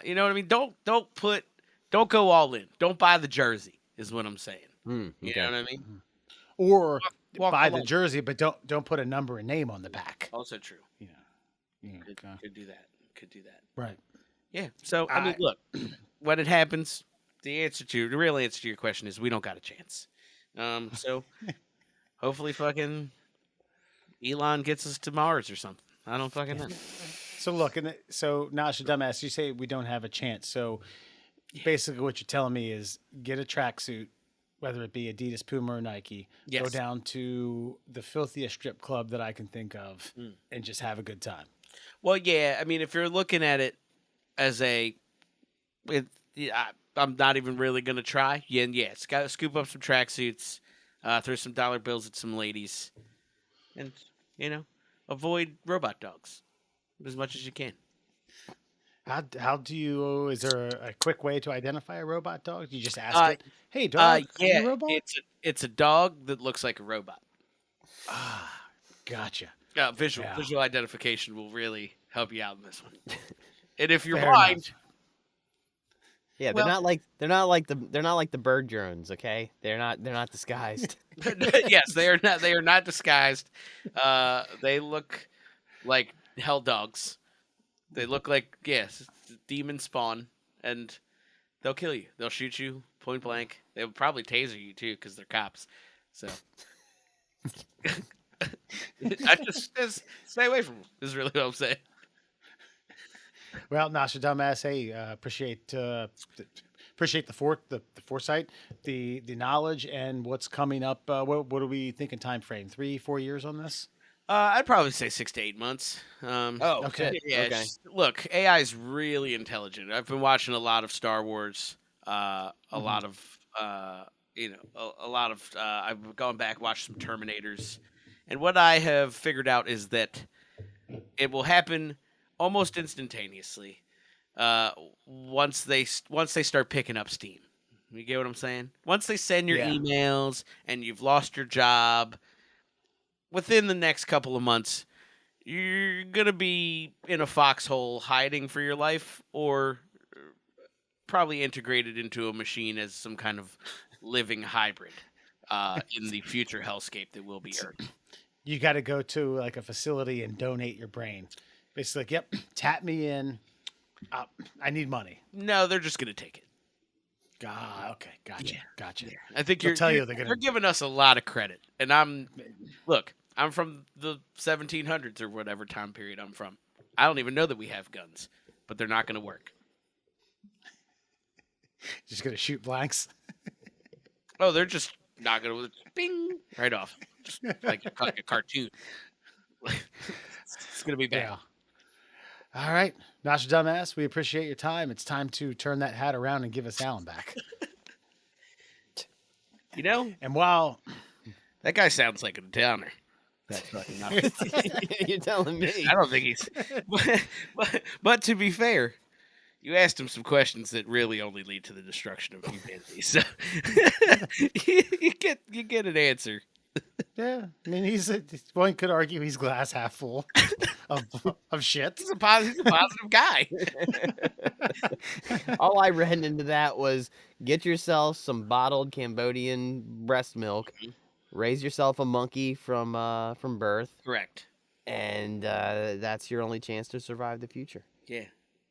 You know what I mean? Don't go all in. Don't buy the jersey is what I'm saying. You know what I mean? Or Walk buy the along. jersey, but don't put a number and name on the back. Also true. Yeah. Could do that. Right. Yeah. So I mean, look, when it happens, the real answer to your question is we don't got a chance. So hopefully, fucking Elon gets us to Mars or something. I don't fucking know. So look, so Nasha Dumbass, you say we don't have a chance. So basically, what you're telling me is get a tracksuit, whether it be Adidas, Puma, or Nike. Go Yes. down to the filthiest strip club that I can think of, and just have a good time. Well, yeah. I mean, if you're looking at it as I'm not even really gonna try. Yeah. Got to scoop up some tracksuits, throw some dollar bills at some ladies, and avoid robot dogs as much as you can. How do you? Is there a quick way to identify a robot dog? Do you just ask it, "Hey, dog, are you Yeah, a robot?" it's a dog that looks like a robot. Gotcha. Visual identification will really help you out in this one. And if you're Fair blind, enough. Yeah, Well- they're not like the bird drones, okay? They're not disguised. yes, they are not disguised. They look like hell dogs. They look like demon spawn, and they'll kill you. They'll shoot you point blank. They'll probably taser you too because they're cops. So I just stay away from them. Is really what I'm saying. Well, Nasha Dumbass, hey, appreciate the foresight, the knowledge, and what's coming up. What are we thinking? Time frame? 3-4 years on this? I'd probably say 6 to 8 months. Oh, Okay. shit. Yeah. Okay. Look, AI is really intelligent. I've been watching a lot of Star Wars. A lot of I've gone back, watched some Terminators, and what I have figured out is that it will happen almost instantaneously. Once they start picking up steam. You get what I'm saying? Once they send your emails and you've lost your job, within the next couple of months, you're gonna be in a foxhole hiding for your life, or probably integrated into a machine as some kind of living hybrid in the future hellscape that will be Earth. You got to go to like a facility and donate your brain. Basically, like, yep, tap me in. I need money. No, they're just gonna take it. Okay, gotcha, gotcha. Yeah. I think they're giving us a lot of credit, and I'm from the 1700s or whatever time period I'm from. I don't even know that we have guns, but they're not gonna work. Just gonna shoot blanks. Oh, they're just not gonna bing right off, just like a cartoon. It's gonna be bad. Yeah. All right, Nastradumbass, we appreciate your time. It's time to turn that hat around and give us Alan back. You know, and while that guy sounds like a downer. That's fucking not. You're telling me. I don't think he's. But to be fair, you asked him some questions that really only lead to the destruction of humanity. So you get an answer. Yeah, I mean, one could argue he's glass half full of shit. He's a positive guy. All I read into that was get yourself some bottled Cambodian breast milk, raise yourself a monkey from birth. Correct. And that's your only chance to survive the future. Yeah.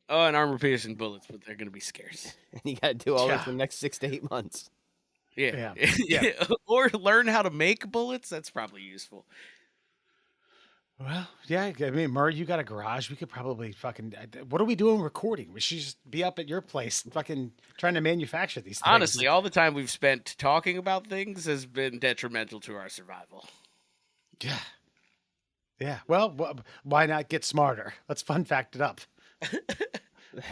Oh, and armor-piercing bullets, but they're going to be scarce. And you got to do all this for the next 6 to 8 months. Yeah. Or learn how to make bullets. That's probably useful. Well, yeah. I mean, Murray, you got a garage. We could probably fucking. What are we doing recording? We should just be up at your place, fucking trying to manufacture these things. Honestly, all the time we've spent talking about things has been detrimental to our survival. Yeah. Yeah. Well, why not get smarter? Let's fun fact it up.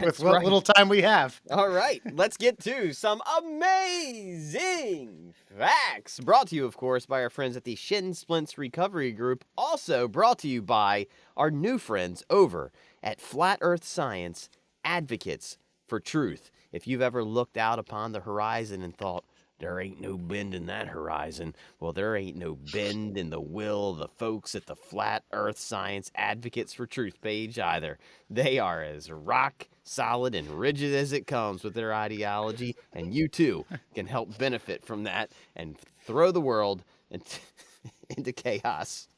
With what little time we have. All right, let's get to some amazing facts. Brought to you, of course, by our friends at the Shin Splints Recovery Group. Also brought to you by our new friends over at Flat Earth Science, Advocates for Truth. If you've ever looked out upon the horizon and thought, there ain't no bend in that horizon. Well, there ain't no bend in the will of the folks at the Flat Earth Science Advocates for Truth page either. They are as rock solid and rigid as it comes with their ideology, and you too can help benefit from that and throw the world into chaos.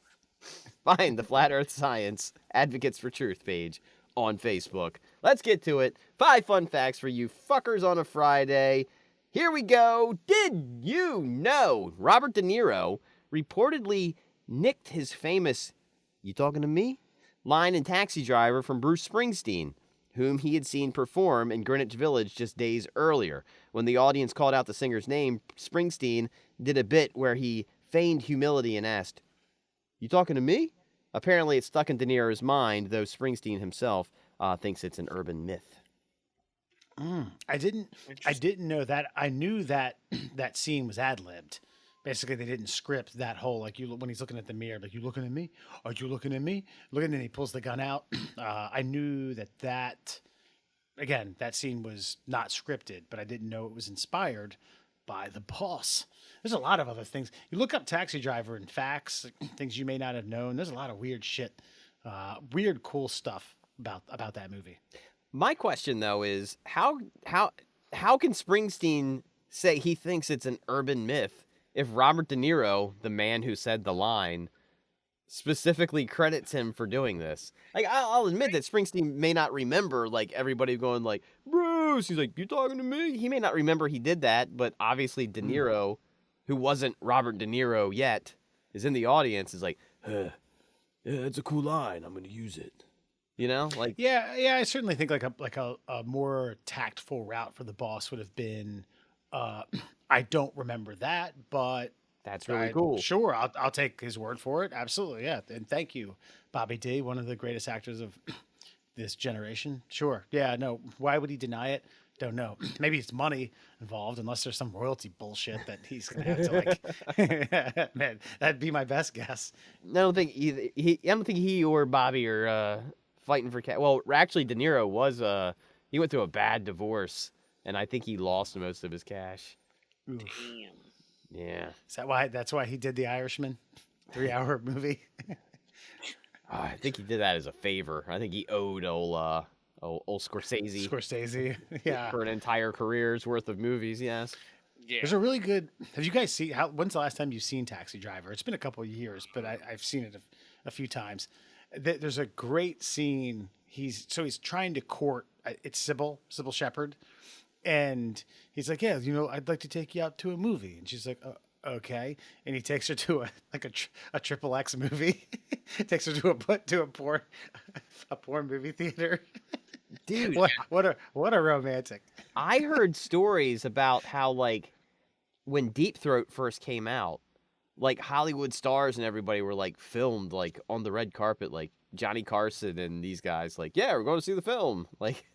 Find the Flat Earth Science Advocates for Truth page on Facebook. Let's get to it. 5 fun facts for you fuckers on a Friday. Here we go. Did you know Robert De Niro reportedly nicked his famous "You talking to me?" line in Taxi Driver from Bruce Springsteen, whom he had seen perform in Greenwich Village just days earlier. When the audience called out the singer's name, Springsteen did a bit where he feigned humility and asked, "You talking to me?" Apparently it stuck in De Niro's mind, though Springsteen himself thinks it's an urban myth. I didn't know that. I knew that that scene was ad-libbed. Basically, they didn't script that whole, like, when he's looking at the mirror, like, "You looking at me? Are you looking at me?" Looking, and he pulls the gun out. I knew that again, that scene was not scripted, but I didn't know it was inspired by the boss. There's a lot of other things. You look up Taxi Driver and facts, things you may not have known. There's a lot of weird shit, weird, cool stuff about that movie. My question, though, is how can Springsteen say he thinks it's an urban myth if Robert De Niro, the man who said the line, specifically credits him for doing this? Like, I'll admit that Springsteen may not remember, like, everybody going like, "Bruce," he's like, "You talking to me?" He may not remember he did that, but obviously De Niro, who wasn't Robert De Niro yet, is in the audience, is like, yeah, it's a cool line. I'm going to use it. You know, like, yeah, I certainly think like a more tactful route for the boss would have been. I don't remember that, but that's really cool. Sure, I'll take his word for it. Absolutely, yeah, and thank you, Bobby D, one of the greatest actors of this generation. Sure, yeah, no, why would he deny it? Don't know. Maybe it's money involved, unless there's some royalty bullshit that he's gonna have to like. Man, that'd be my best guess. I don't think he or Bobby are fighting for cash. Well, actually, De Niro was he went through a bad divorce, and I think he lost most of his cash. Oof. Damn. Yeah. Is that why? That's why he did The Irishman, 3-hour movie. I think he did that as a favor. I think he owed old Scorsese Scorsese. Yeah. for an entire career's worth of movies. Yes. Yeah. There's a really good. Have you guys seen? When's the last time you've seen Taxi Driver? It's been a couple of years, but I've seen it a few times. There's a great scene. He's trying to court. It's Sybil Shepherd, and he's like, "Yeah, I'd like to take you out to a movie," and she's like, "Okay," and he takes her to a triple X movie. Takes her to a porn movie theater. Dude, what a romantic. I heard stories about how, like, when Deep Throat first came out, like, Hollywood stars and everybody were, like, filmed, like, on the red carpet, like, Johnny Carson and these guys, like, yeah, we're going to see the film. Like,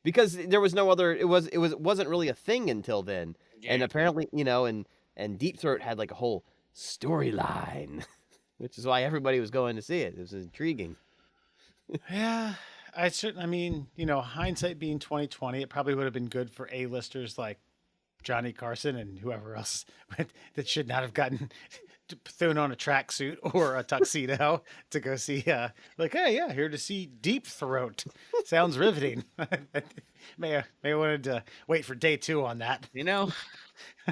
because there was no other, it wasn't really a thing until then. Yeah. And apparently, and Deep Throat had, like, a whole storyline, which is why everybody was going to see it. It was intriguing. Yeah. I mean, hindsight being 2020, it probably would have been good for A-listers like Johnny Carson and whoever else that should not have gotten thrown on a tracksuit or a tuxedo to go see. Like, hey, yeah, here to see Deep Throat. Sounds riveting. May have wanted to wait for day 2 on that.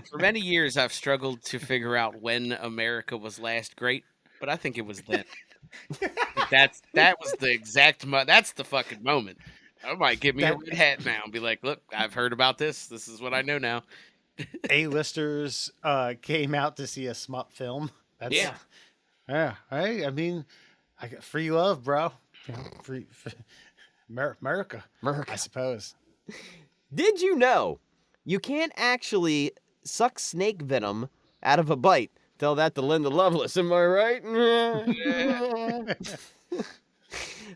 For many years I've struggled to figure out when America was last great, but I think it was then. That was the exact that's the fucking moment. I might give me a red hat now and be like, look, I've heard about this. This is what I know now. A-listers came out to see a smut film. Yeah. Yeah. Hey, I mean, I got free love, bro. Free America, I suppose. Did you know you can't actually suck snake venom out of a bite? Tell that to Linda Lovelace, am I right?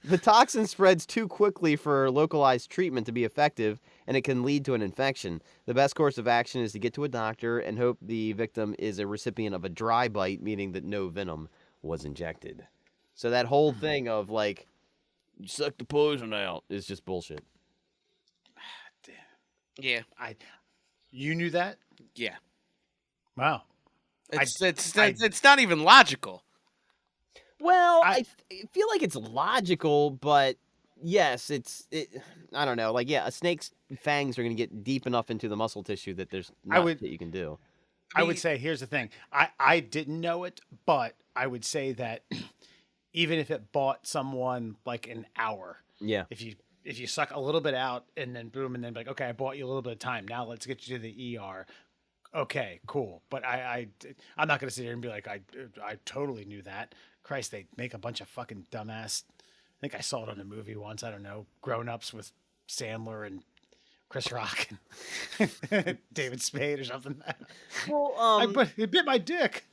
The toxin spreads too quickly for localized treatment to be effective, and it can lead to an infection. The best course of action is to get to a doctor and hope the victim is a recipient of a dry bite, meaning that no venom was injected. So that whole thing of, like, you suck the poison out is just bullshit. Yeah. You knew that? Yeah. Wow. It's not even logical. Well, I feel like it's logical, but yes, I don't know. Like, yeah, a snake's fangs are going to get deep enough into the muscle tissue that there's nothing that you can do. I would say, here's the thing. I didn't know it, but I would say that even if it bought someone like an hour, Yeah. if you suck a little bit out and then boom, and then be like, okay, I bought you a little bit of time. Now let's get you to the ER. Okay, cool. But I'm not going to sit here and be like, I totally knew that. Christ, they make a bunch of fucking dumbass. I think I saw it on a movie once. I don't know, Grown Ups with Sandler and Chris Rock and David Spade or something. Well, It bit my dick.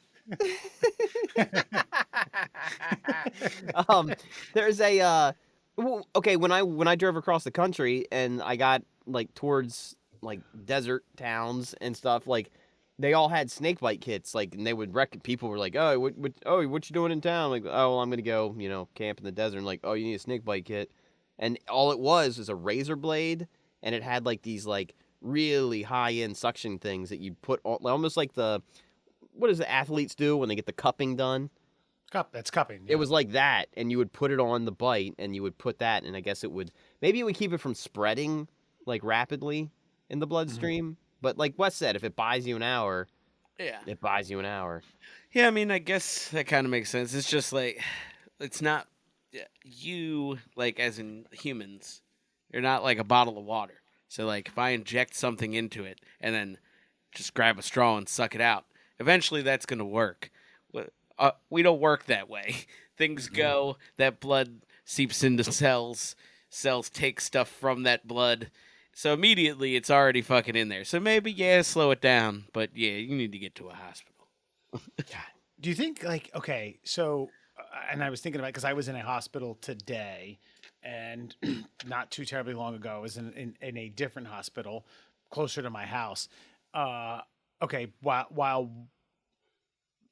There's a okay, when I drove across the country and I got like towards like desert towns and stuff, like they all had snake bite kits, like, and they would people were like, oh, what you doing in town? Like, oh, well, I'm gonna go, camp in the desert. And like, oh, you need a snake bite kit, and all it was a razor blade, and it had like these like really high end suction things that you put on, almost like what does the athletes do when they get the cupping done? That's cupping. Yeah. It was like that, and you would put it on the bite, and you would put that, and I guess it would keep it from spreading like rapidly in the bloodstream. Mm-hmm. But like Wes said, if it buys you an hour, it buys you an hour. Yeah, I mean, I guess that kind of makes sense. It's just like, it's not you, like, as in humans, you're not like a bottle of water. So like, if I inject something into it and then just grab a straw and suck it out, eventually that's going to work. We don't work that way. Things go, that blood seeps into cells take stuff from that blood. So immediately it's already fucking in there. So maybe, slow it down. But yeah, you need to get to a hospital. Do you think, like, okay, so, and I was thinking about it because I was in a hospital today and not too terribly long ago, I was in a different hospital closer to my house. Okay, while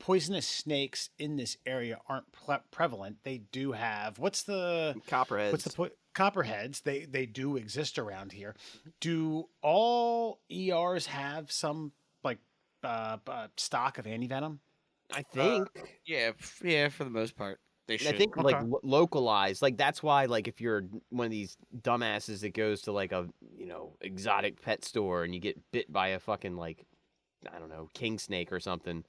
poisonous snakes in this area aren't prevalent. They do have Copperheads. Copperheads? They do exist around here. Do all ERs have some like stock of antivenom? I think. Yeah, for the most part, they should. I think Okay. like localized. Like that's why like if you're one of these dumbasses that goes to like a exotic pet store and you get bit by a fucking like I don't know king snake or something,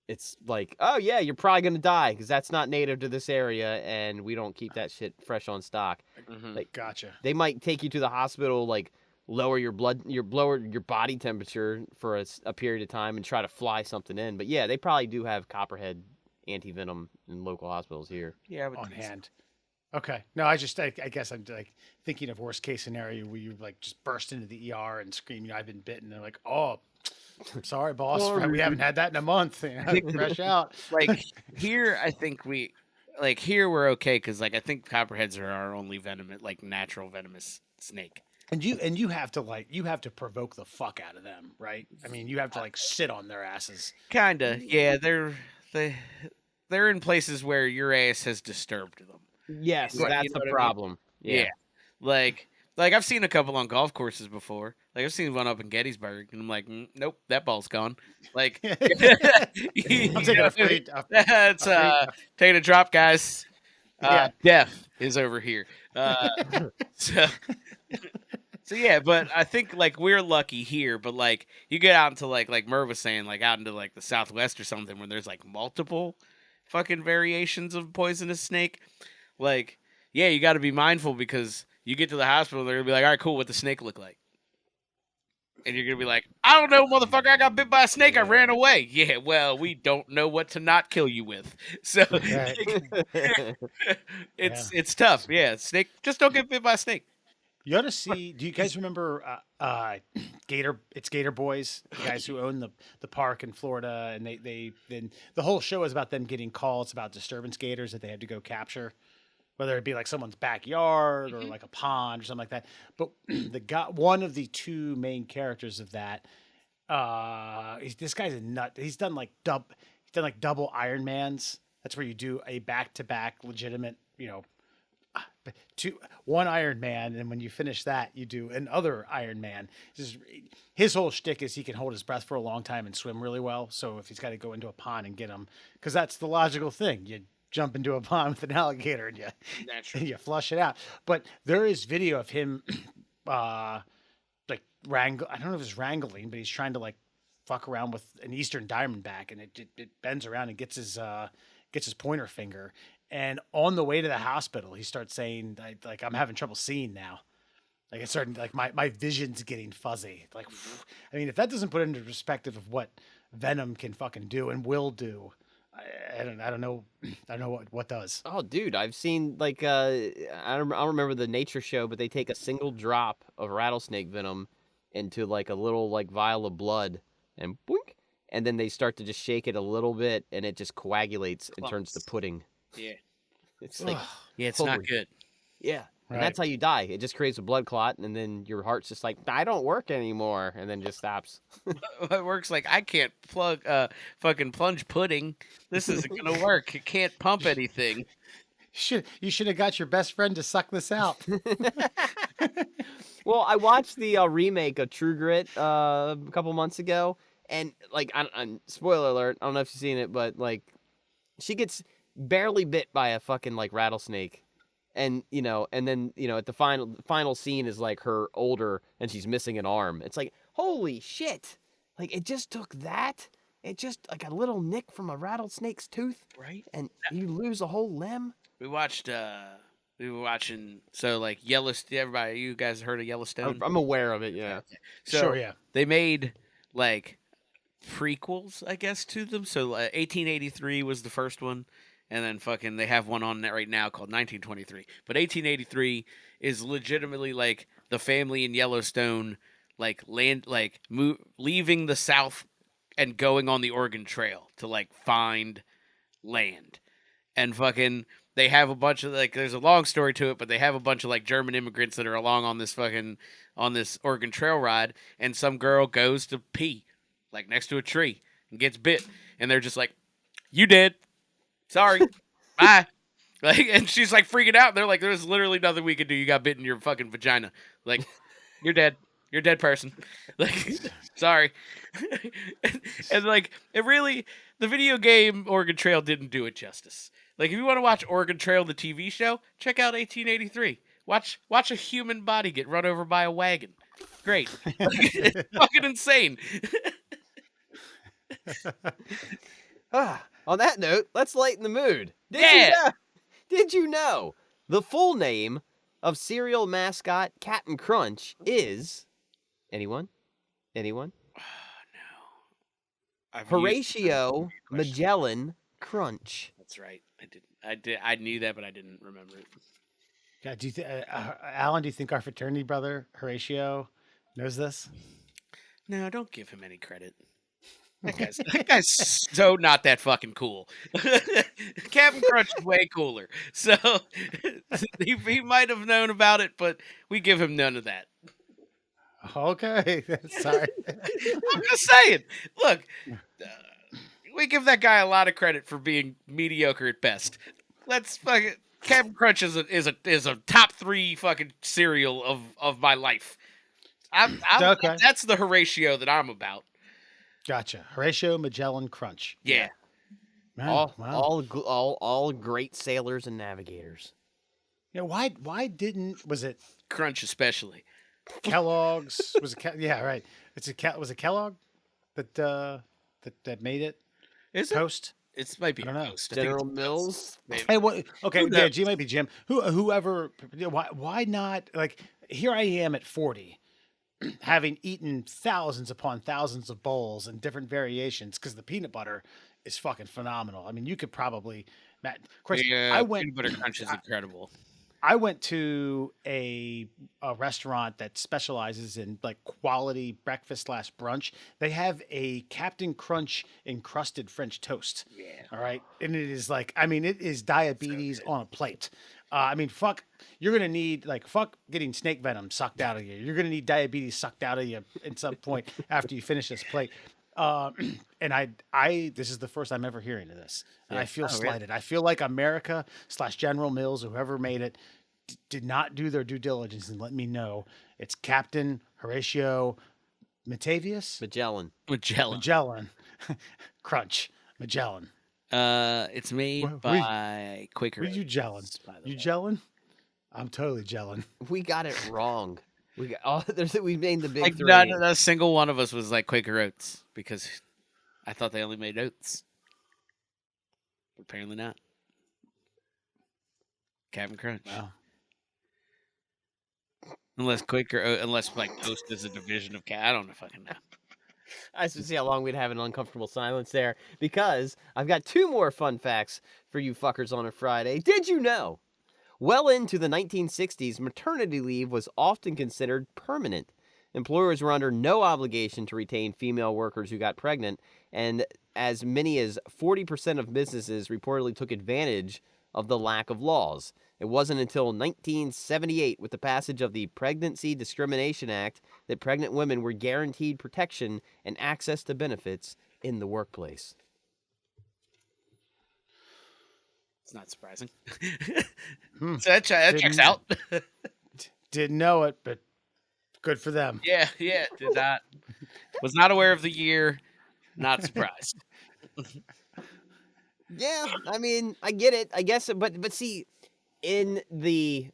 it's like oh yeah you're probably gonna die because that's not native to this area and we don't keep that shit fresh on stock. Mhm. Like Gotcha. they might take you to the hospital like lower your body temperature for a period of time and try to fly something in. But yeah, they probably do have copperhead anti-venom in local hospitals here. Yeah, I would On think so. hand. Okay. No, I guess I'm like thinking of worst case scenario where you like just burst into the ER and scream, I've been bitten. And they're like, oh, I'm sorry, boss. We haven't had that in a month. Fresh out. Like here, I think we're okay because like I think copperheads are our only venomous, like natural venomous snake. And you have to provoke the fuck out of them, right? I mean, you have to like sit on their asses. Kinda, yeah. They're in places where your ass has disturbed them. Yes, Right, that's you know the what I mean? problem. Yeah. Like I've seen a couple on golf courses before. Like I've seen one up in Gettysburg, and I'm like, nope, that ball's gone. Like, I'm taking a free. That's taking a drop, guys. Yeah. Death is over here. So, so yeah, but I think like we're lucky here. But like you get out into like Merv was saying, like out into like the Southwest or something, where there's like multiple fucking variations of poisonous snake. Like, yeah, you got to be mindful because you get to the hospital, they're gonna be like, all right, cool, what the snake look like? And you're gonna be like, I don't know, motherfucker, I got bit by a snake, I ran away. Yeah, well, we don't know what to not kill you with. So Right. it's tough. Yeah, snake, just don't get bit by a snake. You ought to see. Do you guys remember Gator? It's Gator Boys, the guys who own the park in Florida, and they then the whole show is about them getting calls about disturbance gators that they had to go capture, whether it be like someone's backyard or like a pond or something like that. But one of the two main characters of that, this guy's a nut. He's done like double Ironmans. That's where you do a back-to-back legitimate, one Iron Man, and when you finish that, you do another Iron Man. His whole shtick is he can hold his breath for a long time and swim really well. So if he's got to go into a pond and get him, because that's the logical thing, you jump into a pond with an alligator and you flush it out. But there is video of him, like wrangle. I don't know if it's wrangling, but he's trying to like fuck around with an Eastern Diamondback, and it bends around and gets his pointer finger. And on the way to the hospital, he starts saying, like, I'm having trouble seeing now. Like, it's starting, like, my vision's getting fuzzy. Like, I mean, if that doesn't put into perspective of what venom can fucking do and will do, I don't know what does. Oh, dude, I've seen like I don't remember the nature show, but they take a single drop of rattlesnake venom into like a little like vial of blood and boink, and then they start to just shake it a little bit, and it just coagulates and turns to pudding. Yeah. It's like Yeah, it's not holy- good. yeah. And Right. that's how you die. It just creates a blood clot, and then your heart's just like, I don't work anymore, and then just stops. It works like I can't fucking plunge pudding. This isn't gonna work. It can't pump anything. You should have got your best friend to suck this out. Well, I watched the remake of True Grit a couple months ago, and like, spoiler alert, I don't know if you've seen it, but like, she gets barely bit by a fucking like rattlesnake, and and then at the final scene is like her older and she's missing an arm. It's like holy shit! Like it just took that. It just like a little nick from a rattlesnake's tooth, Right? and you lose a whole limb. We were watching so like Yellowstone. Everybody, you guys heard of Yellowstone? I'm aware of it. Yeah. So Sure, yeah. They made like prequels, I guess, to them. So 1883 was the first one, and then fucking they have one on that right now called 1923. But 1883 is legitimately like the family in Yellowstone, like leaving the South and going on the Oregon Trail to like find land, and fucking they have a bunch of like there's a long story to it, but they have a bunch of like German immigrants that are along on this Oregon Trail ride, and some girl goes to pee like next to a tree and gets bit, and they're just like, You did. Sorry. Bye. Like, and she's like freaking out. They're like, there's literally nothing we can do. You got bit in your fucking vagina. Like, you're dead. You're a dead person. Like, sorry. and like, it really, the video game Oregon Trail didn't do it justice. Like, if you want to watch Oregon Trail, the TV show, check out 1883. Watch a human body get run over by a wagon. Great. It's fucking insane. On that note, let's lighten the mood. Yeah. Did you know the full name of cereal mascot Captain Crunch is anyone? No. Horatio Magellan Crunch. That's right. I knew that, but I didn't remember it. God, Alan, do you think our fraternity brother Horatio knows this? No, don't give him any credit. That guy's so not that fucking cool. Captain Crunch is way cooler. So he might have known about it, but we give him none of that. Okay, sorry. I'm just saying. Look, we give that guy a lot of credit for being mediocre at best. Let's fucking Captain Crunch is a top 3 fucking cereal of my life. Okay. That's the Horatio that I'm about. Gotcha. Horatio Magellan Crunch. Yeah. Man, wow. All great sailors and navigators. Yeah. Why didn't was it Crunch especially. Kellogg's? Yeah, right. Was it Kellogg that made it? Is it? Toast. It might be I don't know. Toast. I think General it's Mills. Maybe. Hey, what? Okay, Who yeah, knows? G might be Jim. Whoever. Why not? Like, here I am at 40, having eaten thousands upon thousands of bowls and different variations because the peanut butter is fucking phenomenal. I mean, you could probably. Matt, of course, I went. Peanut butter crunch is incredible. I went to a restaurant that specializes in like quality breakfast / brunch. They have a Captain Crunch encrusted French toast. Yeah. All right. And it is like, I mean, it is diabetes on a plate. I mean, fuck, you're going to need fuck getting snake venom sucked out of you. You're going to need diabetes sucked out of you at some point after you finish this plate. And this is the first I'm ever hearing of this, and I feel slighted. I feel like America / General Mills, whoever made it, did not do their due diligence and let me know it's Captain Horatio Magellan. Magellan Crunch Magellan. It's made by Quaker. Were you gelling? You gelling? I'm totally gelling. We got it wrong. We made the big Like, 3. not a single one of us was like Quaker Oats because I thought they only made oats. But apparently not. Captain Crunch. Wow. Unless like Toast is a division of I don't know fucking know. I should see how long we'd have an uncomfortable silence there, because I've got 2 more fun facts for you fuckers on a Friday. Did you know? Well into the 1960s, maternity leave was often considered permanent. Employers were under no obligation to retain female workers who got pregnant, and as many as 40% of businesses reportedly took advantage of the lack of laws. It wasn't until 1978, with the passage of the Pregnancy Discrimination Act, that pregnant women were guaranteed protection and access to benefits in the workplace. It's not surprising. So that checks out. Didn't know it, but good for them. Yeah, did not. Was not aware of the year. Not surprised. Yeah, I mean, I get it, I guess, but see, in the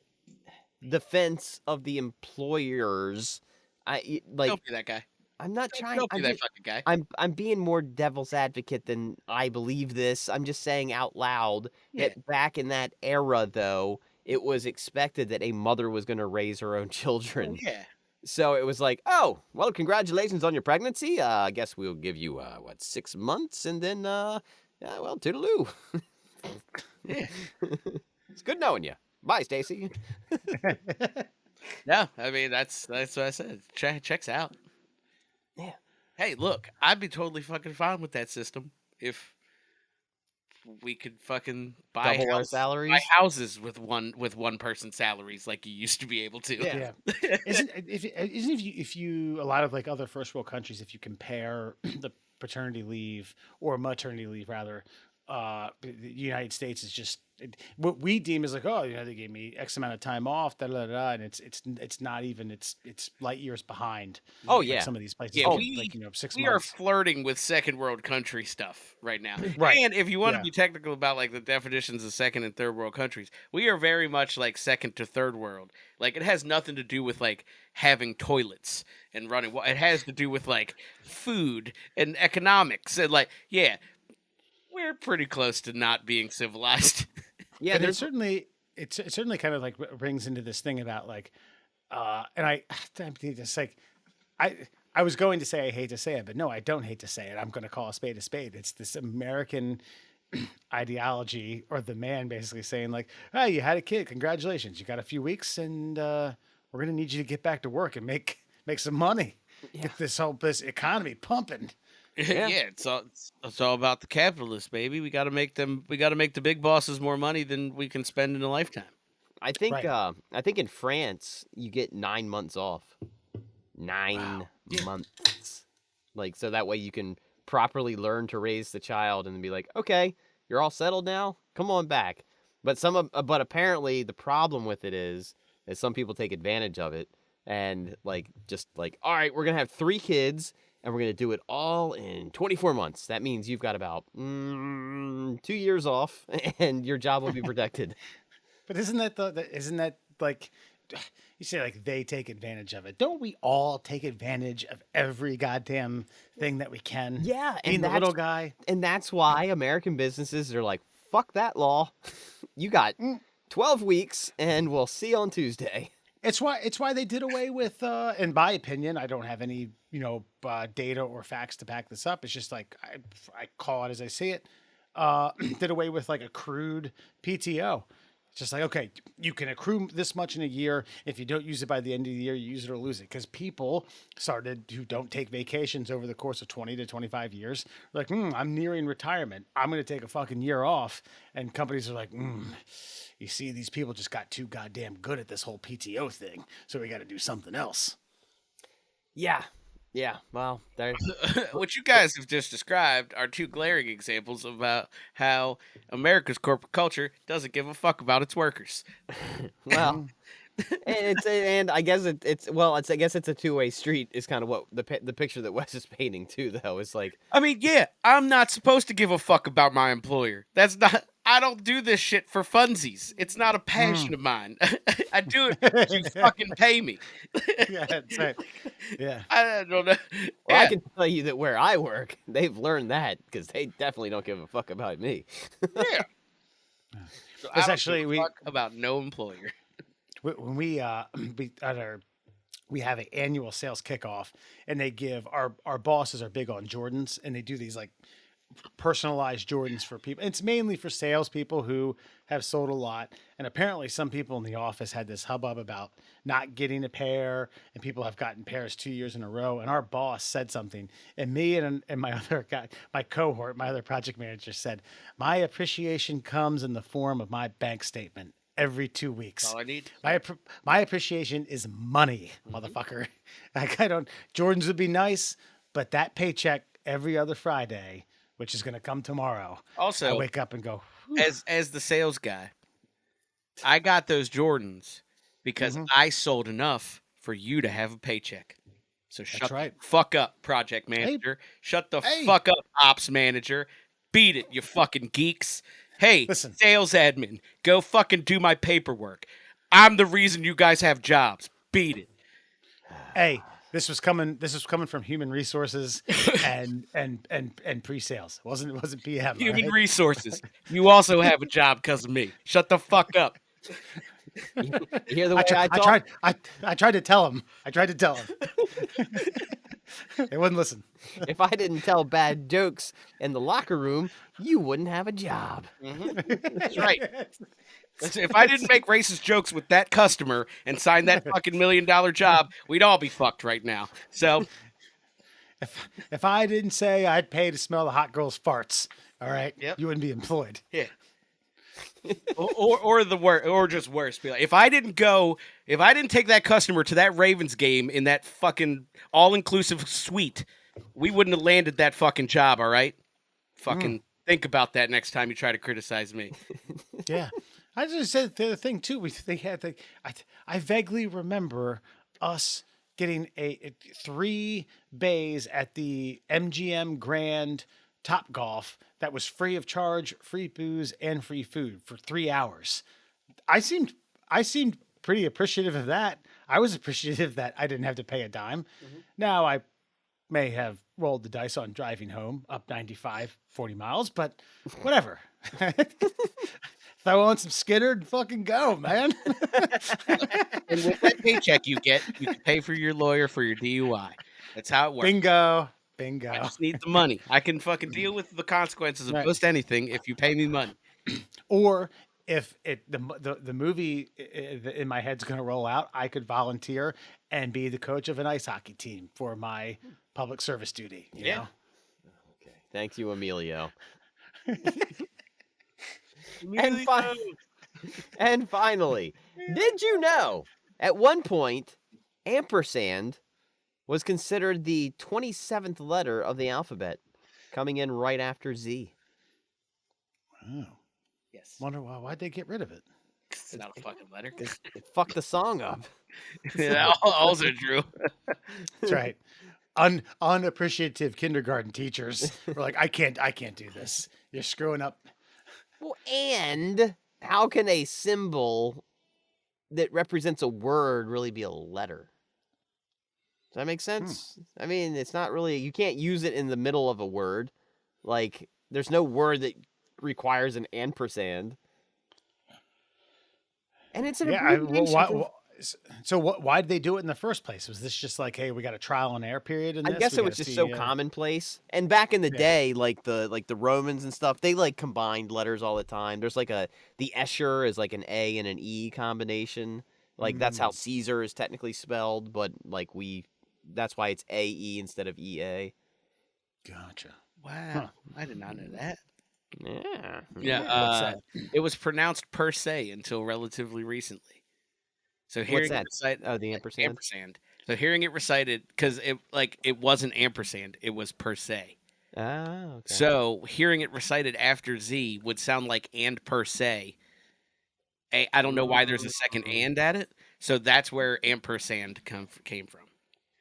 defense of the employers, Don't be that guy. I'm not trying. Don't be that fucking guy. I'm being more devil's advocate than I believe this. I'm just saying out loud that back in that era, though, it was expected that a mother was going to raise her own children. Yeah. So it was like, oh, well, congratulations on your pregnancy. I guess we'll give you 6 months, and then well, toodaloo. Yeah. It's good knowing you. Bye, Stacy. No, I mean that's what I said. Checks out. Yeah. Hey, look, I'd be totally fucking fine with that system if we could fucking Double our salaries. buy houses with one person's salaries like you used to be able to. Yeah. If you a lot of like other first world countries, if you compare the paternity leave or maternity leave rather the United States is just what we deem as like, oh, they gave me X amount of time off, and it's not even it's light years behind. Oh, like, yeah. some of these places. Yeah, like 6 we are months. flirting with second world country stuff right now. Right. And if you want to Yeah. be technical about like the definitions of second and third world countries, we are very much like second to third world. Like it has nothing to do with like having toilets and running. It has to do with like food and economics and like we're pretty close to not being civilized. Yeah, And there's it certainly kind of like brings into this thing about like, and I just like, I was going to say I hate to say it, but no, I don't hate to say it. I'm going to call a spade a spade. It's this American ideology, or the man basically saying like, "Oh, you had a kid, congratulations. You got a few weeks, and we're going to need you to get back to work and make some money, get this economy pumping." Yeah, it's all about the capitalists, baby. We got to make the big bosses more money than we can spend in a lifetime. I think Right. I think in France you get 9 months off. 9 months. Like so that way you can properly learn to raise the child and then be like, "Okay, you're all settled now. Come on back." But but apparently the problem with it is some people take advantage of it and like just like, "All right, we're going to have 3 kids and we're going to do it all in 24 months." That means you've got about 2 years off and your job will be protected. But isn't that like, you say like they take advantage of it? Don't we all take advantage of every goddamn thing that we can? Yeah, being and the little that's guy. and that's why American businesses are like, "Fuck that law. You got 12 weeks and we'll see you on Tuesday." It's why they did away with. In my opinion, I don't have any data or facts to back this up. It's just like I call it as I see it. Did away with like accrued PTO. It's just like, okay, you can accrue this much in a year. If you don't use it by the end of the year, you use it or lose it. Because people who don't take vacations over the course of 20 to 25 years, like, I'm nearing retirement. I'm going to take a fucking year off. And companies are like, you see, these people just got too goddamn good at this whole PTO thing. So we got to do something else. Yeah. Yeah. Well, there's What you guys have just described are two glaring examples about how America's corporate culture doesn't give a fuck about its workers. well, and I guess I guess it's a two-way street is kind of what the picture that Wes is painting too, though. It's like, I mean, yeah, I'm not supposed to give a fuck about my employer. I don't do this shit for funsies. It's not a passion of mine. I do it because you fucking pay me. Yeah, that's right. Yeah. I don't know. well, I Yeah. can tell you that where I work, they've learned that because they definitely don't give a fuck about me. Yeah. So I It's don't actually give a fuck about no employer. When we we have an annual sales kickoff, and they give our bosses are big on Jordans, and they do these like personalized Jordans for people. It's mainly for salespeople who have sold a lot, and apparently some people in the office had this hubbub about not getting a pair, and people have gotten pairs 2 years in a row. And our boss said something, and me and my other guy, my cohort, my other project manager said, "My appreciation comes in the form of my bank statement." Every 2 weeks. All I need. My appreciation is money, motherfucker. Like Jordans would be nice, but that paycheck every other Friday, which is going to come tomorrow. I Also, wake up and go, as the sales guy, I got those Jordans because I sold enough for you to have a paycheck. So shut right. the fuck up, project manager. Shut the fuck up, ops manager. Beat it, you fucking geeks. Hey, Listen. sales admin, go fucking do my paperwork. I'm the reason you guys have jobs. Beat it. hey, this was coming from human resources and pre-sales. It wasn't PM. all Human right? resources. You also have a job because of me. Shut the fuck up. You hear the way I talk? I tried to tell him. They wouldn't listen. If I didn't tell bad jokes in the locker room, you wouldn't have a job. That's right. If I didn't make racist jokes with that customer and sign that fucking $1 million job, we'd all be fucked right now. So, If I didn't say I'd pay to smell the hot girl's farts, all right, Yep. you wouldn't be employed. yeah. or just worse, be like, if I didn't take that customer to that Ravens game in that fucking all-inclusive suite, we wouldn't have landed that fucking job, all right? Fucking Think about that next time you try to criticize me. Yeah, I just said the other thing too. They had I vaguely remember us getting a 3 bays at the MGM Grand Top Golf that was free of charge, free booze, and free food for 3 hours. I seemed pretty appreciative of that. I was appreciative that I didn't have to pay a dime. Now I may have rolled the dice on driving home up 95, 40 miles, but whatever. If I want some Skinner, fucking go, man. And with that paycheck you get, you can pay for your lawyer for your DUI. That's how it works. Bingo. I Bingo. just need the money. I can fucking deal with the consequences of Right. most anything if you pay me money. Or if the movie in my head's going to roll out, I could volunteer and be the coach of an ice hockey team for my public service duty. You Yeah. know? Okay. Thank you, Emilio. Really? And finally, did you know at one point ampersand was considered the 27th letter of the alphabet, coming in right after Z? Oh, Yes. wonder why'd they get rid of it? It's not a fucking letter. It fucked the song up. Yeah, also true. That's right. Unappreciative kindergarten teachers were like, I can't do this. You're screwing up. Well, and how can a symbol that represents a word really be a letter? Does that make sense? I mean, it's not really, you can't use it in the middle of a word. Like, there's no word that requires an ampersand. And it's an abbreviation. Why did they do it in the first place? Was this just like, hey, we got a trial and error period in I this? guess We it was gotta just see, so commonplace. And back in the Yeah. day, like the Romans and stuff, they like combined letters all the time. There's like the Escher is like an A and an E combination. Like that's how Caesar is technically spelled, but like that's why it's AE instead of EA. Gotcha. Wow. I did not know that. Yeah. Yeah. It was pronounced per se until relatively recently. So hearing that? it recited, Oh, the ampersand? So hearing it recited, because it wasn't ampersand, it was per se. Oh, okay. So hearing it recited after Z would sound like and per se. I don't know why there's a second and at it. So that's where ampersand came from.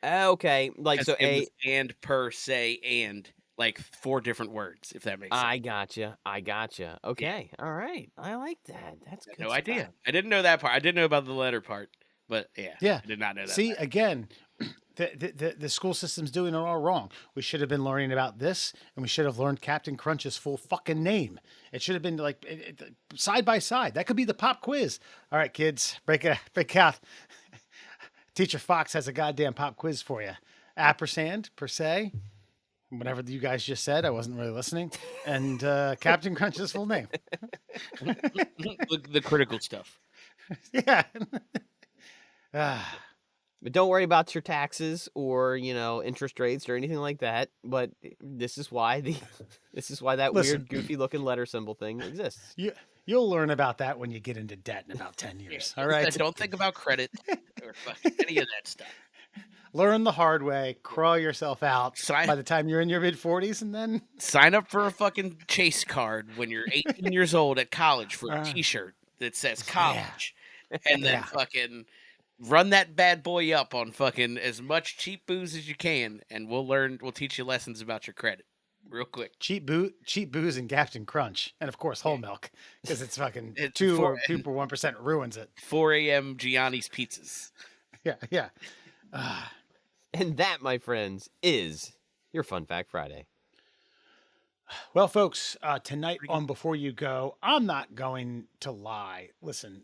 Okay, like 'Cause so it was and per se and like 4 different words, if that makes sense. I gotcha. Okay, all right. I like that. That's good. No idea. stuff. I didn't know that part. I didn't know about the letter part, but yeah, Yeah. I did not know that. See, part. again, the school system's doing it all wrong. We should have been learning about this, and we should have learned Captain Crunch's full fucking name. It should have been like side by side. That could be the pop quiz. All right, kids, break out. Teacher Fox has a goddamn pop quiz for you. Ampersand, per se, whatever you guys just said, I wasn't really listening. And Captain Crunch's full name. the critical stuff. Yeah. But don't worry about your taxes or interest rates or anything like that. But this is why that Listen. weird, goofy looking letter symbol thing exists. You'll learn about that when you get into debt in about 10 years. All right. Don't think about credit or fucking any of that stuff. Learn the hard way, crawl yourself out Sign- by the time you're in your mid 40s, and then Sign up for a fucking Chase card when you're 18 years old at college for a T-shirt that says college, and then fucking run that bad boy up on fucking as much cheap booze as you can, and we'll teach you lessons about your credit real quick. cheap booze and Captain Crunch, and of course whole milk, because it's fucking It's 2 or 1% ruins it. 4 a.m. Gianni's pizzas. Yeah. And that, my friends, is your Fun Fact Friday. Well, folks, tonight on Before You Go, I'm not going to lie. Listen,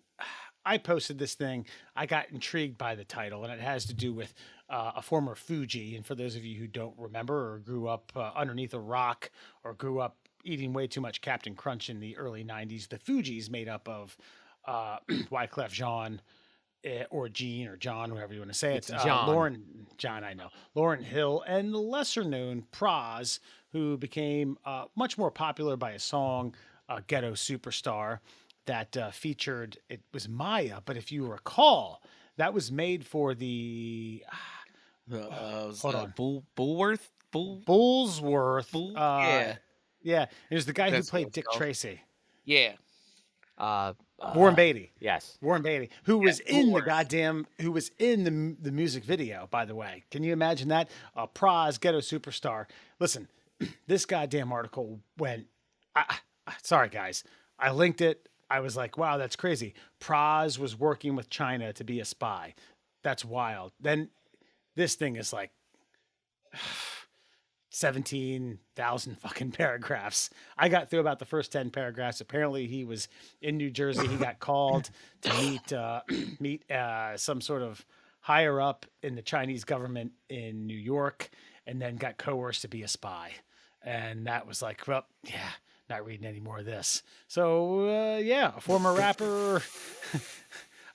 I posted this thing. I got intrigued by the title, and it has to do with a former Fuji. And for those of you who don't remember or grew up underneath a rock or grew up eating way too much Captain Crunch in the early 90s, the Fugees made up of Wyclef Jean, or Gene or John, whoever you want to say it. It's John. John, I know. Lauryn Hill, and the lesser known Pras, who became much more popular by a song, Ghetto Superstar, that featured, it was Maya, but if you recall, that was made for the... Hold on. Bullworth? Bullsworth. Yeah. Yeah, it was the guy who That's played good Dick stuff. Tracy, Yeah. Uh, Warren Beatty. yes. Warren Beatty, who was in the Warren. goddamn, who was in the music video, by the way. Can you imagine that? Pras, Ghetto Superstar. Listen, this goddamn article went. Sorry, guys. I linked it. I was like, wow, that's crazy. Pras was working with China to be a spy. That's wild. Then this thing is like 17,000 fucking paragraphs. I got through about the first 10 paragraphs. Apparently he was in New Jersey. He got called to meet some sort of higher up in the Chinese government in New York, and then got coerced to be a spy. And that was like, well, yeah, not reading any more of this. So yeah, a former rapper,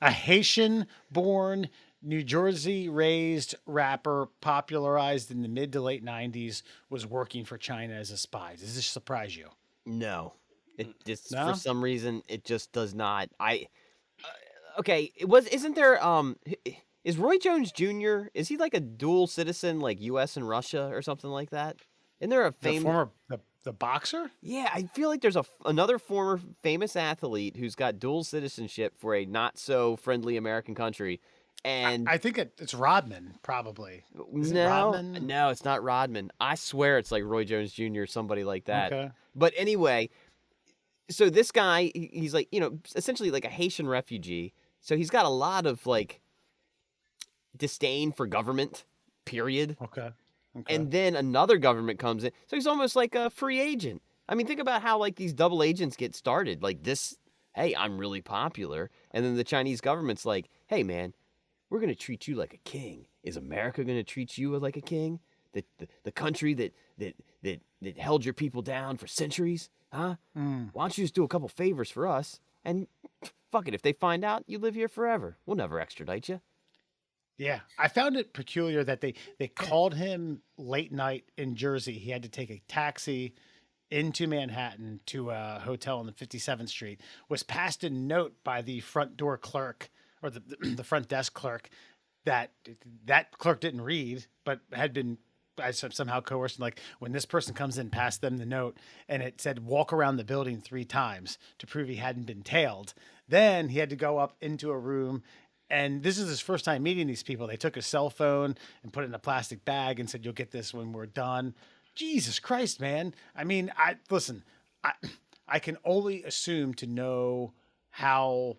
a Haitian born New Jersey raised rapper popularized in the mid to late 90s was working for China as a spy. Does this surprise you? No. It just No? for some reason it just does not. Okay, isn't there is Roy Jones Jr. is he like a dual citizen like US and Russia or something like that? Isn't there a The famous former the boxer? Yeah, I feel like there's another former famous athlete who's got dual citizenship for a not so friendly American country. And I think it's Rodman, probably. Is it Rodman? no, it's not Rodman. I swear it's like Roy Jones Jr. or somebody like that. Okay. But anyway, so this guy, he's like, essentially like a Haitian refugee. So he's got a lot of like disdain for government, period. Okay. And then another government comes in. So he's almost like a free agent. I mean, think about how like these double agents get started. Like this, hey, I'm really popular. And then the Chinese government's like, hey, man, we're going to treat you like a king. Is America going to treat you like a king? The country that held your people down for centuries? Huh? Why don't you just do a couple favors for us? And fuck it, if they find out, you live here forever. We'll never extradite you. Yeah, I found it peculiar that they called him late night in Jersey. He had to take a taxi into Manhattan to a hotel on the 57th Street. Was passed a note by the front door clerk or the front desk clerk that clerk didn't read, but had been somehow coerced. Like when this person comes in, pass them the note, and it said walk around the building 3 times to prove he hadn't been tailed. Then he had to go up into a room. And this is his first time meeting these people. They took a cell phone and put it in a plastic bag and said, you'll get this when we're done. Jesus Christ, man. I mean, I can only assume to know how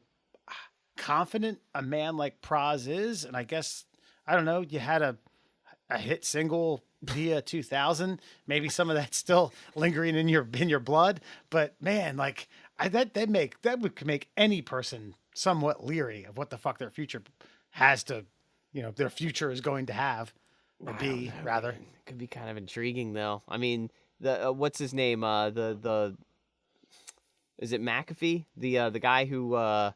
confident a man like Pras is. And I guess, I don't know, you had a hit single via 2000. Maybe some of that's still lingering in your blood. But man, like that would make any person somewhat leery of what the fuck their future has to, their future is going to have or be, rather. It could be kind of intriguing though. I mean, the what's his name? The is it McAfee? The guy who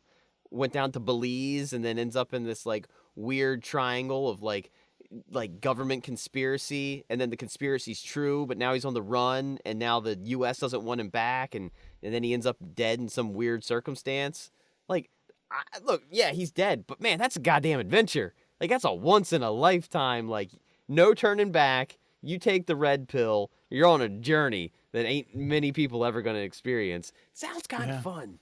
went down to Belize and then ends up in this like weird triangle of like government conspiracy, and then the conspiracy's true, but now he's on the run, and now the U.S. doesn't want him back, and then he ends up dead in some weird circumstance. Like, look, yeah, he's dead, but man, that's a goddamn adventure. Like, that's a once in a lifetime, like, no turning back. You take the red pill, you're on a journey that ain't many people ever going to experience. Sounds kind of fun.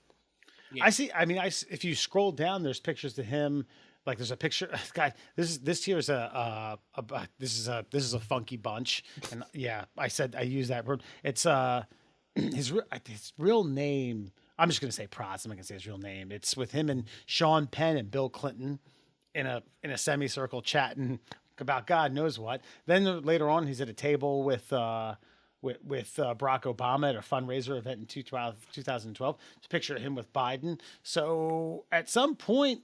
Yeah. If you scroll down, there's pictures of him. Like there's a picture, God. This here is this is a funky bunch, and yeah, I use that word. It's his real name. I'm just gonna say Pras. I'm not gonna say his real name. It's with him and Sean Penn and Bill Clinton in a semicircle chatting about God knows what. Then later on, he's at a table with Barack Obama at a fundraiser event in 2012. It's a picture of him with Biden. So at some point,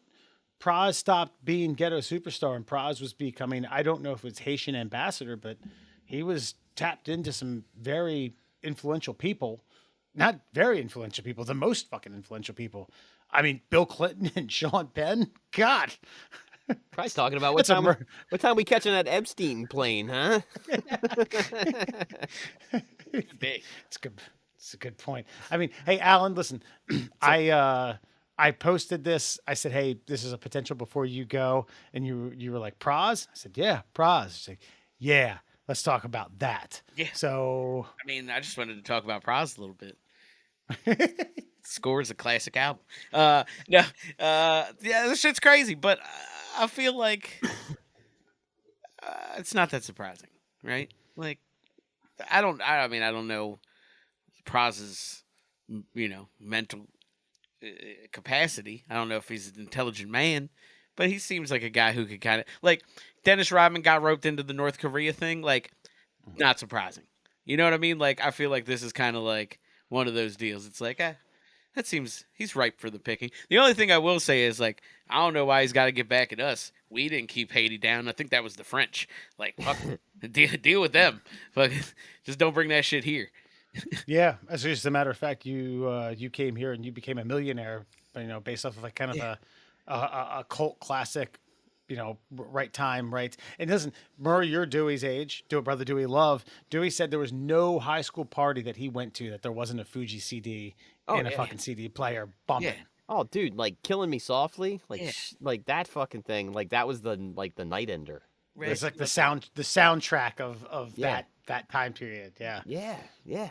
Pras stopped being Ghetto Superstar and Pras was becoming, I don't know if it was Haitian ambassador, but he was tapped into some very influential people. Not very influential people, the most fucking influential people. I mean, Bill Clinton and Sean Penn. God. Probably talking about what time we catching that Epstein plane, huh? It's good. It's a good point. I mean, hey, Alan, listen, I posted this. I said, hey, this is a potential before you go. And you were like, Pras? I said, yeah, Pras. She's like, yeah, let's talk about that. Yeah. So I mean, I just wanted to talk about Pras a little bit. Score is a classic album. No, yeah, this shit's crazy, but I feel like it's not that surprising, right? Like, I mean, I don't know Pras's, mental capacity. I don't know if he's an intelligent man, but he seems like a guy who could kind of like Dennis Rodman got roped into the North Korea thing. Like, not surprising. You know what I mean? Like, I feel like this is kind of like one of those deals. It's like, that seems he's ripe for the picking. The only thing I will say is like, I don't know why he's got to get back at us. We didn't keep Haiti down. I think that was the French. Like, fuck, deal with them. Fuck, just don't bring that shit here. yeah, as just a matter of fact, you came here and you became a millionaire, based off of like kind of a cult classic, right time, right. And doesn't Murray, you're Dewey's age, brother Dewey Love. Dewey said there was no high school party that he went to that there wasn't a Fuji CD and a fucking CD player bumping. Yeah. Oh, dude, like Killing Me Softly, like Yeah. like that fucking thing, like that was the night ender. It's like the soundtrack of Yeah. that time period. Yeah. Yeah.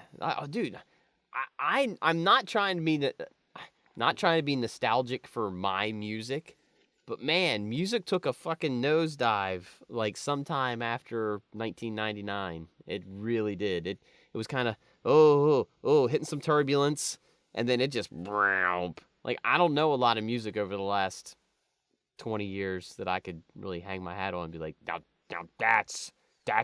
Dude, I'm not trying to be nostalgic for my music, but man, music took a fucking nosedive like sometime after 1999. It really did. It was kind of hitting some turbulence, and then it just like I don't know a lot of music over the last 20 years that I could really hang my hat on and be like, now that's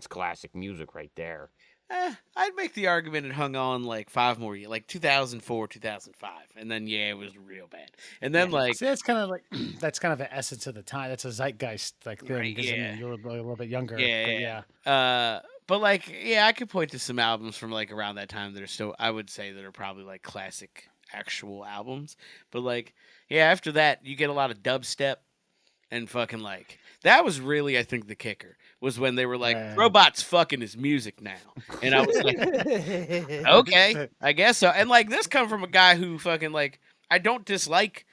classic music right there. I'd make the argument it hung on like 5 more years, like 2004, 2005, and then it was real bad. And then See, that's kind of like that's kind of the essence of the time. That's a zeitgeist like thing. Right, 'Cause, I yeah. mean, you're a little bit younger. Yeah, but yeah. but like, I could point to some albums from like around that time that are still, I would say, that are probably like classic actual albums. But like, after that, you get a lot of dubstep and fucking like that was really, I think, the kicker was when they were like, Right. robots fucking is music now, and I was like, okay, I guess so. And like this come from a guy who fucking like, I don't dislike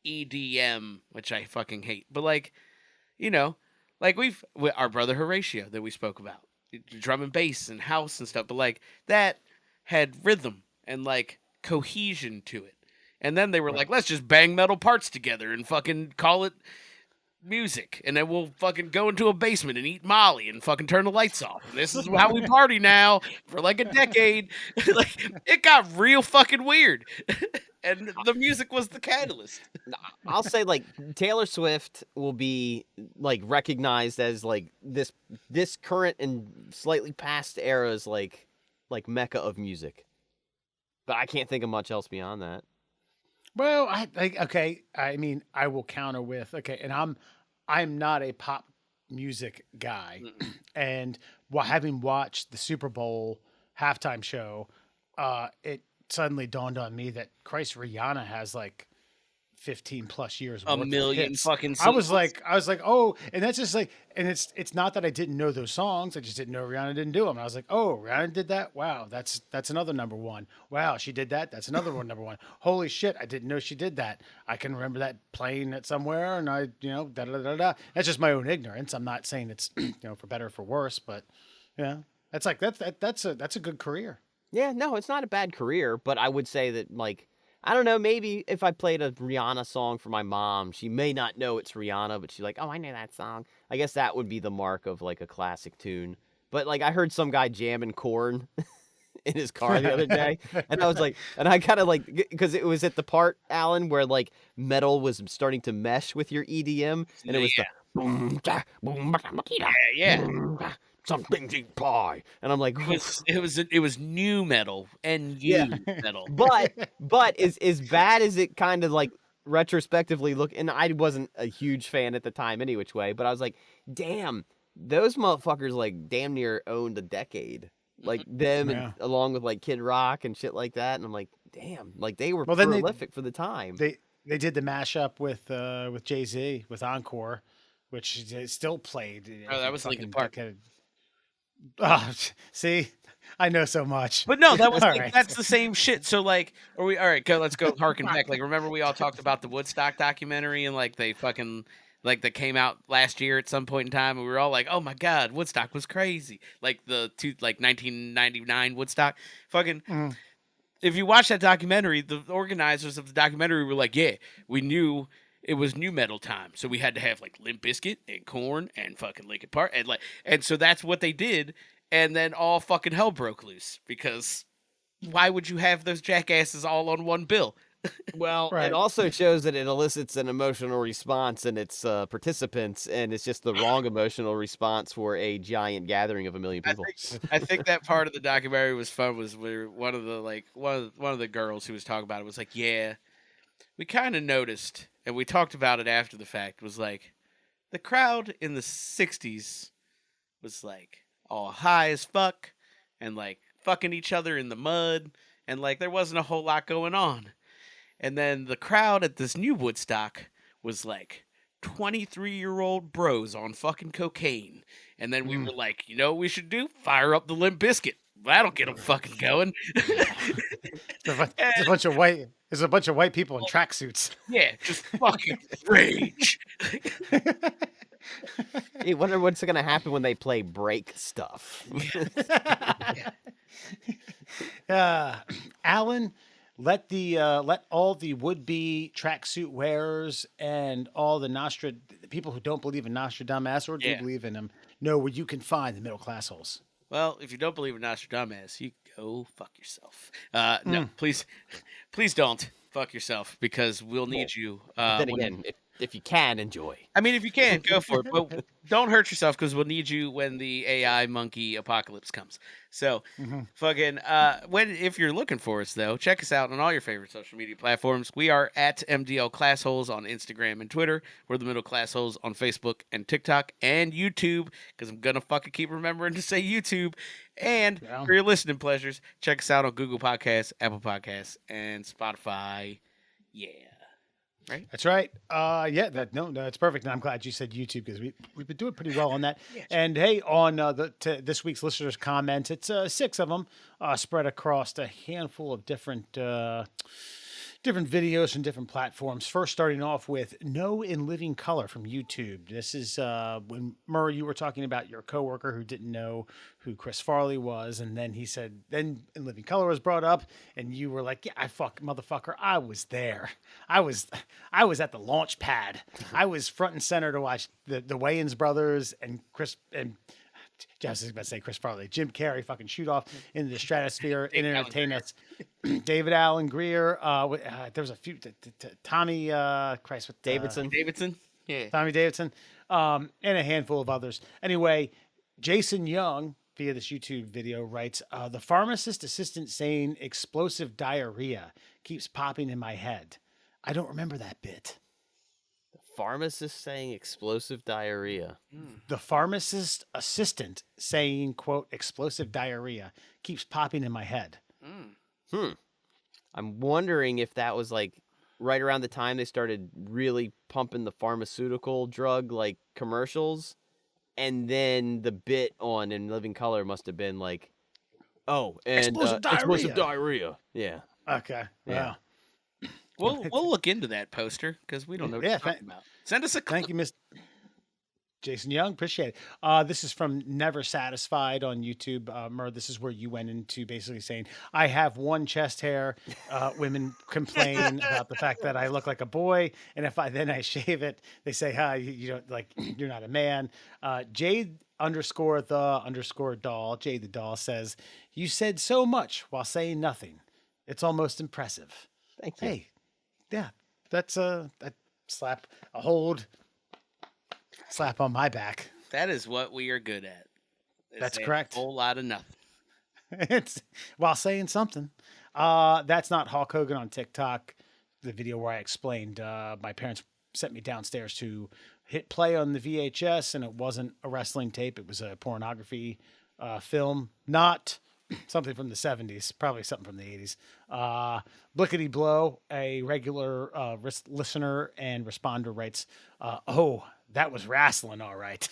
EDM, which I fucking hate, but like, like our brother Horatio that we spoke about, drum and bass and house and stuff, but like that had rhythm and like cohesion to it. And then they were like, let's just bang metal parts together and fucking call it music. And then we'll fucking go into a basement and eat Molly and fucking turn the lights off. And this is how we party now for like a decade. Like, it got real fucking weird. And the music was the catalyst. I'll say like Taylor Swift will be like recognized as like this current and slightly past era's like mecca of music. But I can't think of much else beyond that. Well, okay. I mean, I will counter with and I'm not a pop music guy, and having watched the Super Bowl halftime show, it suddenly dawned on me that Rihanna has like 15 plus years A worth of million hits. fucking I was songs. like, oh, and that's just like, and it's not that I didn't know those songs. I just didn't know Rihanna didn't do them. And I was like, oh, Rihanna did that. Wow, that's another number one. Wow, she did that. That's another one, number one. Holy shit, I didn't know she did that. I can remember that playing it somewhere, and I, da da da da. That's just my own ignorance. I'm not saying it's for better or for worse, but that's a good career. Yeah, no, it's not a bad career, but I would say that like I don't know, maybe if I played a Rihanna song for my mom, she may not know it's Rihanna, but she's like, oh, I know that song. I guess that would be the mark of like a classic tune. But like I heard some guy jamming Korn in his car the other day, and I was like, and I kind of like, because it was at the part, Alan, where like metal was starting to mesh with your EDM, and it was the boom, da, boom, ba, ba, da, Yeah. boom, da, something's eat pie, and I'm like, It was new metal and metal. but as bad as it kind of like retrospectively look, and I wasn't a huge fan at the time any which way, but I was like, damn, those motherfuckers like damn near owned a decade, like them and, along with like Kid Rock and shit like that, and I'm like, damn, like they were prolific for the time. They did the mashup with Jay-Z with Encore, which is still played. Oh, that was Linkin Park. Oh, see, I know so much. But no, that was All right. that's the same shit. So like, are we all right? Let's go harken back. Like, remember we all talked about the Woodstock documentary and like they fucking like that came out last year at some point in time, and we were all like, "Oh my god, Woodstock was crazy!" Like the 1999 Woodstock, fucking. If you watch that documentary, the organizers of the documentary were like, "Yeah, we knew it was new metal time, so we had to have like Limp Bizkit and Korn and fucking Linkin Park, and so that's what they did, and then all fucking hell broke loose because why would you have those jackasses all on one bill?" Well, Right. it also shows that it elicits an emotional response in its participants, and it's just the wrong emotional response for a giant gathering of a million people. I think that part of the documentary was fun. Was where one of the girls who was talking about it was like, "Yeah, we kind of noticed, and we talked about it after the fact. Was like, the crowd in the '60s was like all high as fuck, and like fucking each other in the mud, and like there wasn't a whole lot going on. And then the crowd at this new Woodstock was like 23-year-old bros on fucking cocaine. And then we were like, you know what we should do? Fire up the Limp Bizkit. That'll get them fucking going." It's a bunch of white. There's a bunch of white people in tracksuits. Yeah, just fucking rage. Hey, wonder what's going to happen when they play break stuff. Alan, let all the would-be tracksuit wearers and all the people who don't believe in Nostradamus or do Yeah. believe in him know where you can find the middle class holes. Well, if you don't believe in Nostradamus, you go fuck yourself. No, please don't fuck yourself because we'll need you. Then again, if you can, enjoy. I mean, if you can, go for it, but don't hurt yourself because we'll need you when the AI monkey apocalypse comes. So, fucking, if you're looking for us though, check us out on all your favorite social media platforms. We are at MDL Classholes on Instagram and Twitter. We're the Middle Classholes on Facebook and TikTok and YouTube because I'm gonna fucking keep remembering to say YouTube. And for your listening pleasures, check us out on Google Podcasts, Apple Podcasts, and Spotify. Yeah. Right? That's right. Yeah, no, it's perfect. And I'm glad you said YouTube because we've been doing pretty well on that. And hey, on this week's listeners' comments, it's 6 of them spread across a handful of different videos from different platforms. First, starting off with No in Living Color from YouTube. This is when Murray, you were talking about your coworker who didn't know who Chris Farley was, and then he said, then In Living Color was brought up, and you were like, "Yeah, motherfucker, I was there. I was at the launch pad. I was front and center to watch the Wayans brothers and Chris and." I was about to say Chris Farley, Jim Carrey fucking shoot off into the stratosphere and entertain us. David Allen Greer. There was a few. Tommy Davidson. Yeah. Tommy Davidson. And a handful of others. Anyway, Jason Young, via this YouTube video, writes, the pharmacist assistant saying explosive diarrhea keeps popping in my head. I don't remember that bit. Pharmacist saying explosive diarrhea. The pharmacist assistant saying, quote, explosive diarrhea keeps popping in my head. I'm wondering if that was like right around the time they started really pumping the pharmaceutical drug like commercials, and then the bit on In Living Color must have been like, oh, and explosive diarrhea. Yeah. Okay. Yeah. Wow. We'll look into that poster because we don't know what you're talking about. Send us a clip. Thank you, Miss Jason Young. Appreciate it. This is from Never Satisfied on YouTube. Mur, this is where you went into basically saying, I have one chest hair. Women complain about the fact that I look like a boy. And if I shave it, they say, hi, you don't like, you're not a man. Jade _ doll, Jade the doll says, you said so much while saying nothing. It's almost impressive. Thank you. Hey, yeah, that's a slap on my back. That is what we are good at. That's correct. A whole lot of nothing. It's while saying something. That's not Hulk Hogan on TikTok. The video where I explained my parents sent me downstairs to hit play on the VHS, and it wasn't a wrestling tape. It was a pornography film, not something from the 70s, probably something from the 80s. Blickety Blow, a regular listener and responder, writes, oh, that was wrestling, all right.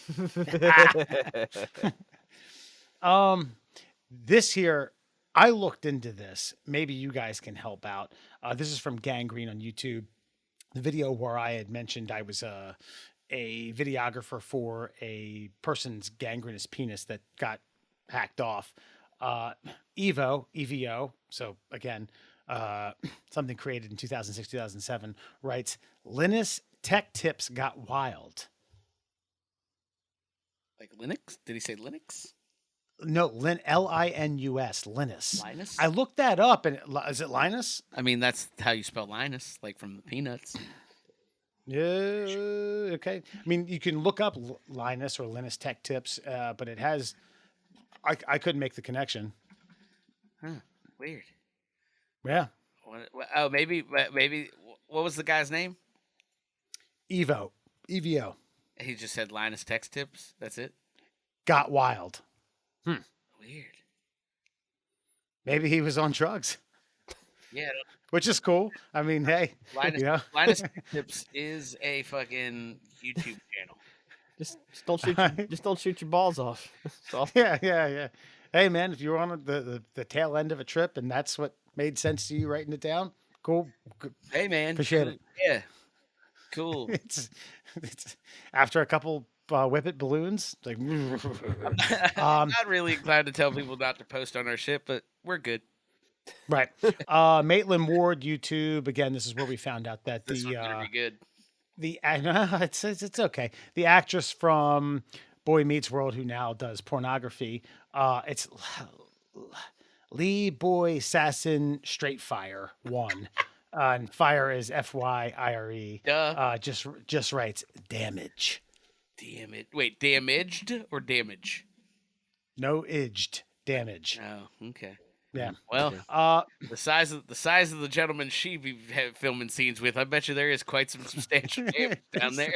This here, I looked into this. Maybe you guys can help out. This is from Gangrene on YouTube. The video where I had mentioned I was a videographer for a person's gangrenous penis that got hacked off. EVO. So again, something created in 2006, 2007, writes, Linus tech tips got wild. Like Linux? Did he say Linux? No, Linus, Linus. Linus? I looked that up, and is it Linus? I mean, that's how you spell Linus, like from the Peanuts. Yeah, okay. I mean, you can look up Linus or Linus Tech Tips, but it has. I couldn't make the connection. Huh. Weird. Yeah. Oh, maybe. What was the guy's name? EVO. He just said Linus Text Tips. That's it. Got wild. Weird. Maybe he was on drugs, Yeah. which is cool. I mean, hey, Linus, you know? Linus Text Tips is a fucking YouTube channel. Just don't shoot your balls off. So, Yeah. Hey, man, if you're on the tail end of a trip and that's what made sense to you writing it down, cool. Hey, man. Appreciate it. Yeah. Cool. It's after a couple whippet balloons, it's like I'm not really inclined to tell people not to post on our shit, but we're good. right. Maitland Ward YouTube again. This is where we found out that This one's gonna be good. It's okay. The actress from Boy Meets World who now does pornography. It's Lee Boy Sasson Straight Fire 1. And fire is FYIRE. Duh. Just writes damage. Damn it. Wait, damaged or damage? No idged damage. Oh, okay. Yeah. Well, the size of the gentleman she be filming scenes with, I bet you there is quite some substantial damage down there.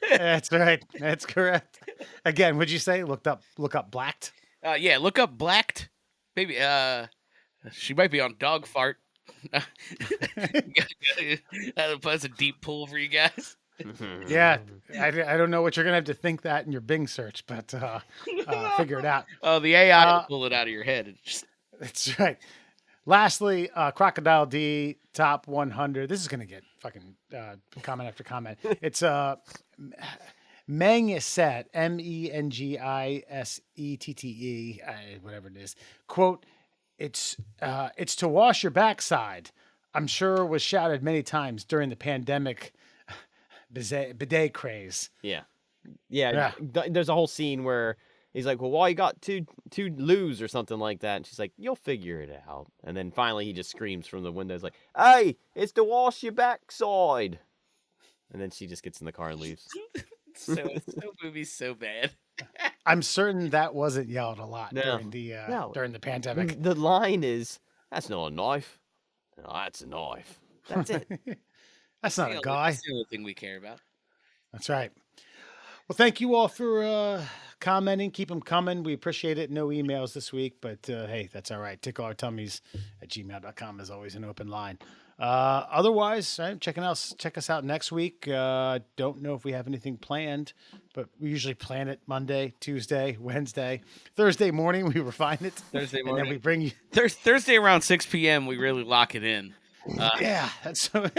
That's right. That's correct. Again, would you say look up blacked? Yeah, look up blacked. Maybe she might be on dog fart. That's a deep pool for you guys. Yeah, I don't know what you're gonna have to think that in your Bing search, but figure it out. Oh, the AI will pull it out of your head. It's just... That's right. Lastly, Crocodile D top 100. This is gonna get fucking comment after comment. It's Mengisette, Mengisette, whatever it is. Quote, it's to wash your backside. I'm sure was shouted many times during the pandemic bidet craze. yeah. There's a whole scene where he's like, well, why you got two loos or something like that? And she's like, you'll figure it out. And then finally he just screams from the window, he's like, hey, it's to wash your backside. And then she just gets in the car and leaves. so movie's so bad. I'm certain that wasn't yelled a lot No. during the pandemic. The line is, that's not a knife. No, that's a knife. That's it. That's not a guy. That's the only thing we care about. That's right. Well, thank you all for commenting. Keep them coming. We appreciate it. No emails this week, but hey, that's all right. TickleOurTummies@gmail.com is always an open line. Otherwise, right, check us out next week. Don't know if we have anything planned, but we usually plan it Monday, Tuesday, Wednesday, Thursday morning. We refine it. Thursday and morning. then we bring you. Thursday around 6 p.m. we really lock it in. Yeah, that's so. And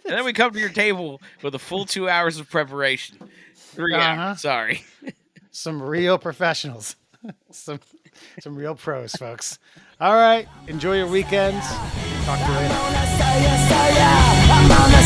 then we come to your table with a full 2 hours of preparation. 3 hours, sorry. Some real professionals. some real pros, folks. All right. Enjoy your weekends. Talk to you later. I'm on the